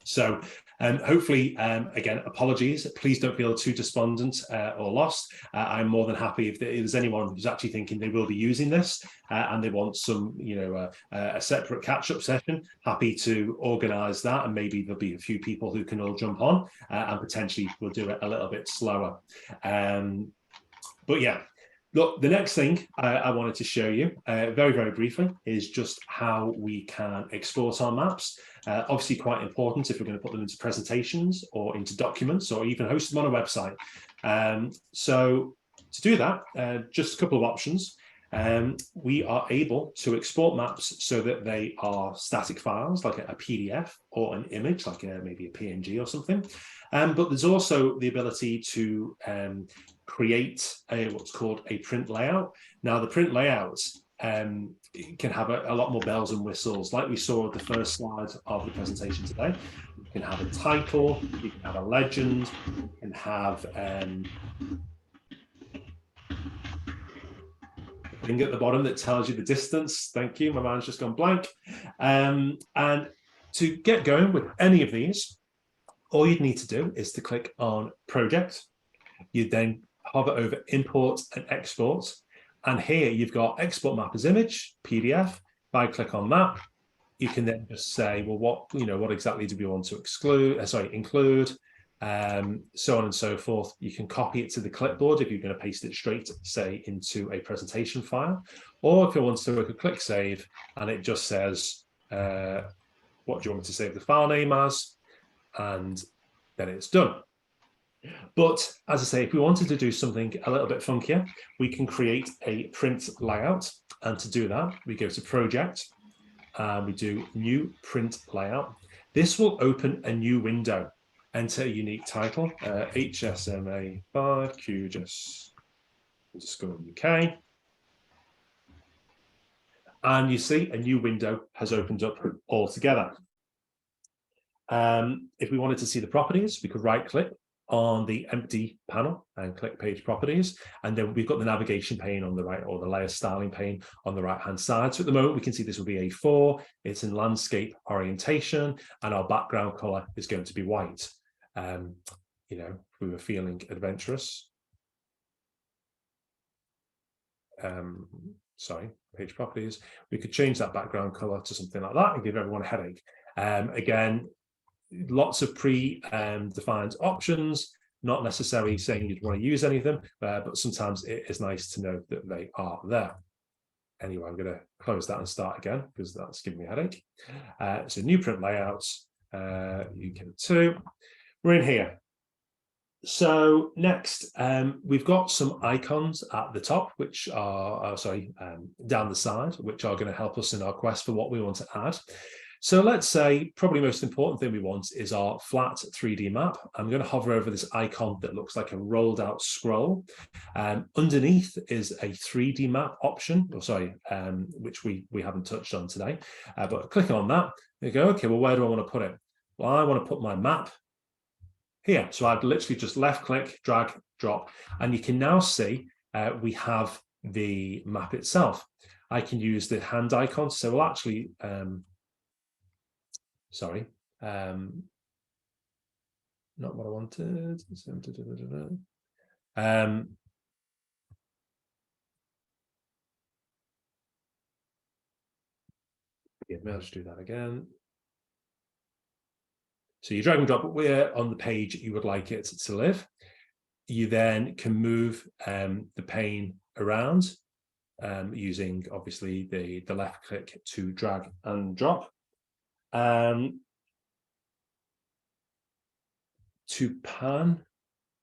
So hopefully, again, apologies. Please don't feel too despondent or lost. I'm more than happy if there's anyone who's actually thinking they will be using this and they want some, a separate catch-up session. Happy to organise that, and maybe there'll be a few people who can all jump on, and potentially we'll do it a little bit slower. But yeah. Look, the next thing I wanted to show you very, very briefly is just how we can export our maps. Obviously quite important if we're going to put them into presentations or into documents or even host them on a website. So to do that, just a couple of options. We are able to export maps so that they are static files like a PDF or an image like maybe a PNG or something. But there's also the ability to create what's called a print layout. Now, the print layouts can have a lot more bells and whistles, like we saw at the first slide of the presentation today. You can have a title, you can have a legend, you can have a thing at the bottom that tells you the distance. Thank you, my mind's just gone blank. And to get going with any of these, all you'd need to do is to click on Project. You'd then hover over Import and Export. And here you've got Export Map as Image, PDF. If I click on that, you can then just say, well, what exactly do we want to include, so on and so forth. You can copy it to the clipboard if you're going to paste it straight, say, into a presentation file. Or if you want to click Save, and it just says, what do you want me to save the file name as? And then it's done. But as I say, if we wanted to do something a little bit funkier, we can create a print layout. And to do that, we go to Project, and we do New Print Layout. This will open a new window. Enter a unique title, HSMA5 QGIS _UK. And you see a new window has opened up altogether. If we wanted to see the properties, we could right-click on the empty panel and click Page Properties, and then we've got the navigation pane on the right, or the layer styling pane on the right-hand side. So at the moment, we can see this will be A4. It's in landscape orientation, and our background color is going to be white. If we were feeling adventurous. Page Properties. We could change that background color to something like that and give everyone a headache. Again, lots of pre-defined options, not necessarily saying you'd want to use any of them, but sometimes it is nice to know that they are there. Anyway, I'm going to close that and start again because that's giving me a headache. So new print layouts, UK2. We're in here. So next, we've got some icons at the top, which are, down the side, which are going to help us in our quest for what we want to add. So let's say probably most important thing we want is our flat 3D map. I'm going to hover over this icon that looks like a rolled out scroll. Underneath is a 3D map option, which we haven't touched on today. But clicking on that, you go, okay, well, where do I want to put it? Well, I want to put my map here. So I'd literally just left click, drag, drop, and you can now see we have the map itself. I can use the hand icon. So we'll actually, not what I wanted. Yeah, maybe I'll just do that again. So you drag and drop where on the page you would like it to live. You then can move the pane around using obviously the left click to drag and drop. To pan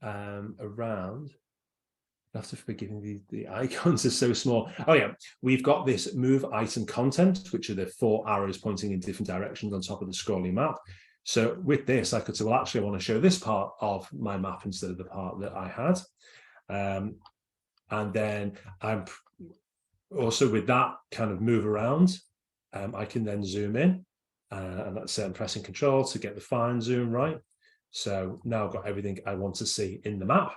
around, you have to forgive me, the icons are so small. Oh yeah, we've got this move item content, which are the 4 arrows pointing in different directions on top of the scrolling map. So with this, I could say, well, actually, I want to show this part of my map instead of the part that I had. And then I'm also, with that kind of move around, I can then zoom in, and let's say I'm pressing Control to get the fine zoom right. So now I've got everything I want to see in the map.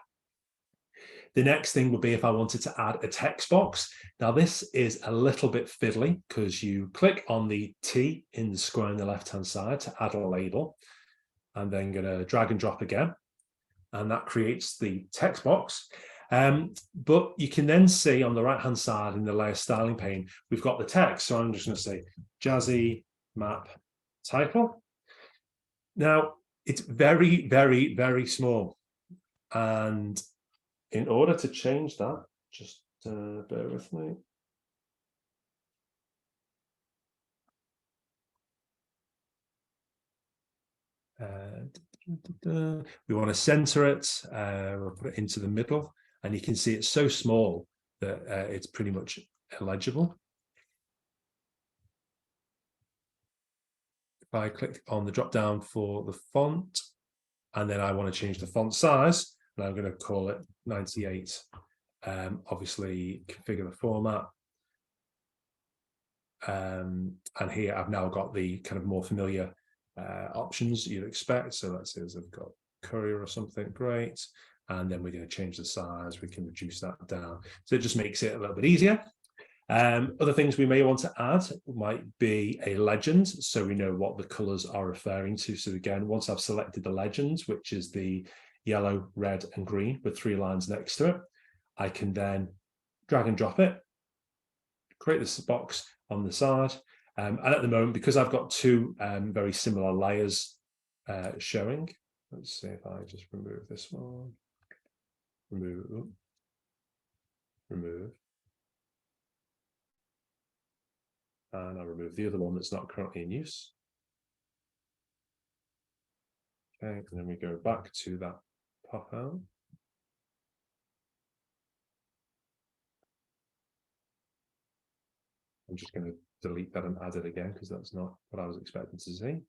The next thing would be if I wanted to add a text box. Now this is a little bit fiddly because you click on the T in the square on the left-hand side to add a label. I'm then going to drag and drop again, and that creates the text box. But you can then see on the right-hand side in the layer styling pane, we've got the text. So I'm just going to say Jazzy map title. Now it's very, very, very small. And in order to change that, just bear with me. We want to center it, we'll put it into the middle, and you can see it's so small that it's pretty much illegible. If I click on the drop down for the font, and then I want to change the font size, and I'm going to call it 98. Obviously, configure the format. And here I've now got the kind of more familiar options you'd expect. So let's say I've got courier or something, great. And then we're going to change the size. We can reduce that down. So it just makes it a little bit easier. Other things we may want to add might be a legend, so we know what the colors are referring to. So again, once I've selected the legends, which is the yellow, red, and green with 3 lines next to it, I can then drag and drop it, create this box on the side. And at the moment, because I've got 2 very similar layers showing, let's see if I just remove this one, remove, and I'll remove the other one that's not currently in use. Okay, and then we go back to that pop out. I'm just going to delete that and add it again because that's not what I was expecting to see.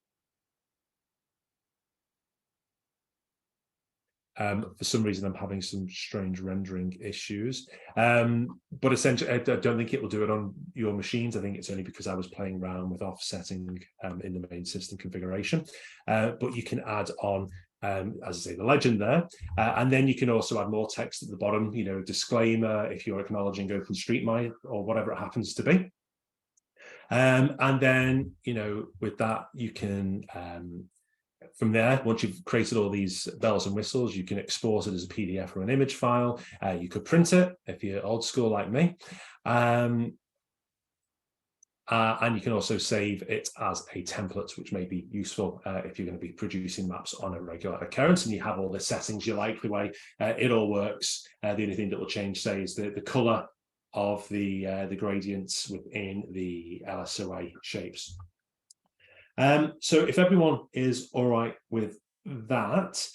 For some reason, I'm having some strange rendering issues. But essentially, I don't think it will do it on your machines. I think it's only because I was playing around with offsetting in the main system configuration. But you can add on, as I say, the legend there. And then you can also add more text at the bottom, you know, disclaimer if you're acknowledging OpenStreetMap or whatever it happens to be. And then, you know, with that, you can from there, once you've created all these bells and whistles, you can export it as a PDF or an image file. You could print it if you're old school like me. And you can also save it as a template, which may be useful if you're going to be producing maps on a regular occurrence and you have all the settings you like, the way it all works. The only thing that will change, say, is the color of the gradients within the LSOA shapes. So if everyone is all right with that,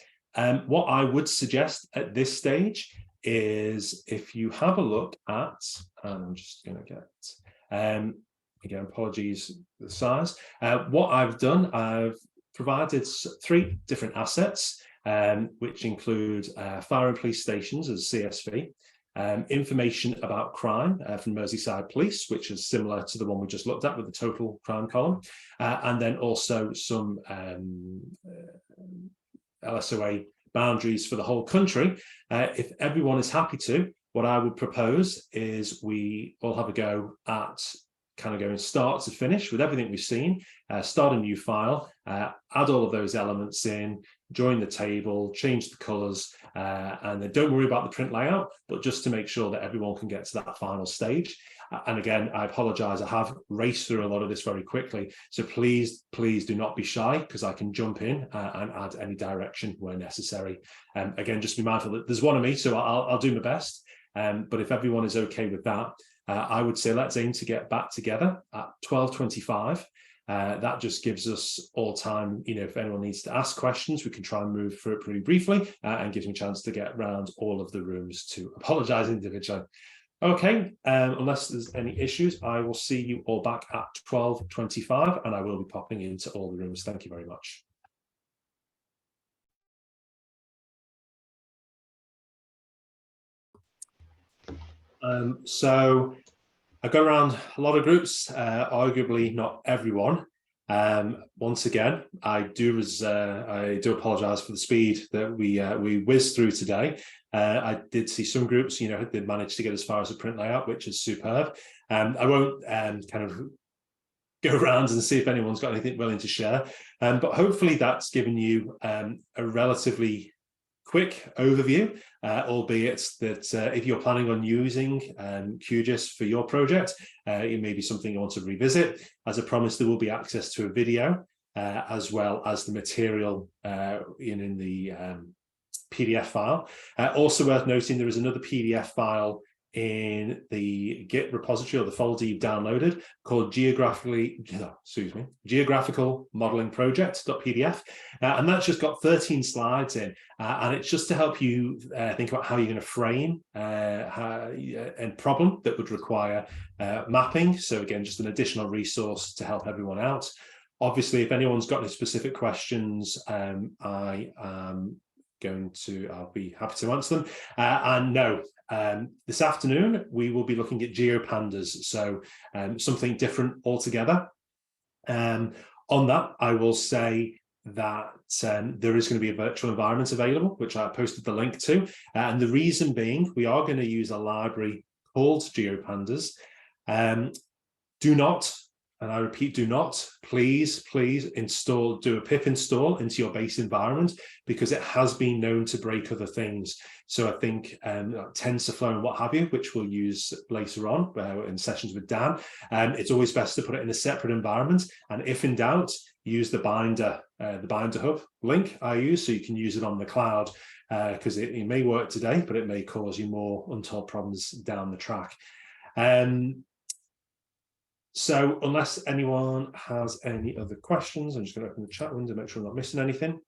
what I would suggest at this stage is if you have a look at, and I'm just going to get, again, apologies for the size. What I've done, I've provided 3 different assets, which include fire and police stations as CSV, information about crime from Merseyside Police, which is similar to the one we just looked at with the total crime column, and then also some LSOA boundaries for the whole country. If everyone is happy to, what I would propose is we all have a go at kind of going start to finish with everything we've seen, start a new file, add all of those elements in, join the table, change the colors, and then don't worry about the print layout, but just to make sure that everyone can get to that final stage. And again, I apologize, I have raced through a lot of this very quickly. So please do not be shy, because I can jump in and add any direction where necessary. Again, just be mindful that there's one of me, so I'll do my best. But if everyone is okay with that, I would say let's aim to get back together at 12:25. That just gives us all time, if anyone needs to ask questions, we can try and move through it pretty briefly and gives me a chance to get around all of the rooms to apologize individually. Okay, unless there's any issues, I will see you all back at 12:25 and I will be popping into all the rooms. Thank you very much. So I go around a lot of groups, arguably not everyone. Once again, I do apologize for the speed that we whizzed through today. I did see some groups, did manage to get as far as the print layout, which is superb. I won't kind of go around and see if anyone's got anything willing to share, but hopefully that's given you a relatively quick overview, albeit that if you're planning on using QGIS for your project, it may be something you want to revisit. As I promised, there will be access to a video as well as the material in the PDF file. Also worth noting, there is another PDF file in the Git repository or the folder you've downloaded called Geographical Modeling Project.pdf, and that's just got 13 slides in, and it's just to help you think about how you're going to frame a problem that would require mapping. So again, just an additional resource to help everyone out. Obviously, if anyone's got any specific questions, I'll be happy to answer them. And no, this afternoon we will be looking at GeoPandas, so something different altogether. On that, I will say that there is going to be a virtual environment available, which I posted the link to, and the reason being we are going to use a library called GeoPandas. Do not, and I repeat, do not, please do a pip install into your base environment, because it has been known to break other things. So I think TensorFlow and what have you, which we'll use later on in sessions with Dan, it's always best to put it in a separate environment. And if in doubt, use the Binder Hub link I use, so you can use it on the cloud, because it may work today, but it may cause you more untold problems down the track. So unless anyone has any other questions, I'm just going to open the chat window, make sure I'm not missing anything.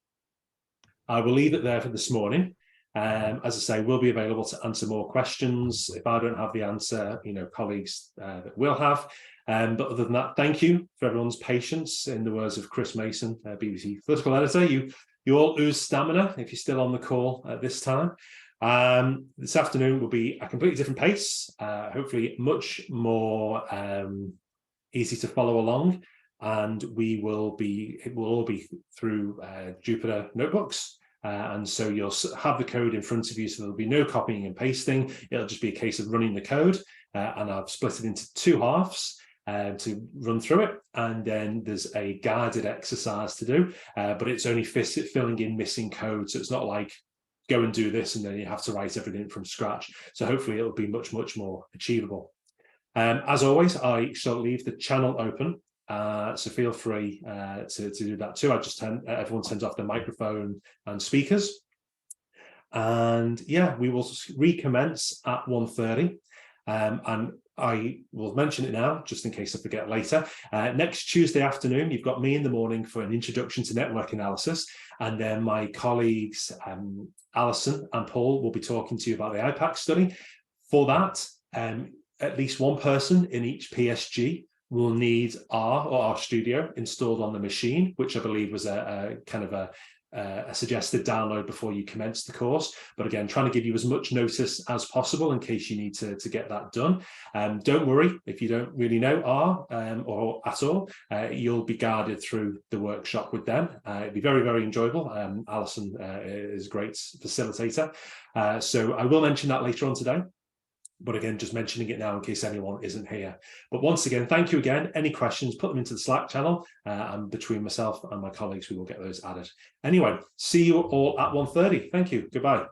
I will leave it there for this morning. As I say, we'll be available to answer more questions. If I don't have the answer, colleagues that will have. But other than that, thank you for everyone's patience. In the words of Chris Mason, BBC political editor, you all ooze stamina if you're still on the call at this time. This afternoon will be a completely different pace, hopefully much more easy to follow along, and it will all be through Jupyter notebooks, and so you'll have the code in front of you, so there'll be no copying and pasting. It'll just be a case of running the code, and I've split it into two halves to run through it, and then there's a guided exercise to do, but it's only filling in missing code, so it's not like go and do this and then you have to write everything from scratch. So hopefully it'll be much more achievable. As always, I shall leave the channel open, so feel free to do that too. Everyone turns off their microphone and speakers, and yeah, we will recommence at 1:30, and I will mention it now just in case I forget later. Next Tuesday afternoon, you've got me in the morning for an introduction to network analysis, and then my colleagues Alison and Paul will be talking to you about the IPAC study. For that, at least one person in each PSG will need R Studio installed on the machine, which I believe was a kind of a suggested download before you commence the course. But again, trying to give you as much notice as possible in case you need to get that done. Don't worry if you don't really know R or at all. You'll be guided through the workshop with them. It'll be very enjoyable. Alison is a great facilitator. So I will mention that later on today. But again, just mentioning it now in case anyone isn't here. But once again, thank you again. Any questions, put them into the Slack channel, and between myself and my colleagues, we will get those added. Anyway, see you all at 1:30. Thank you. Goodbye.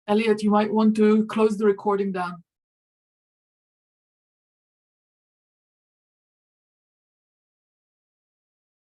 Elliott, you might want to close the recording down.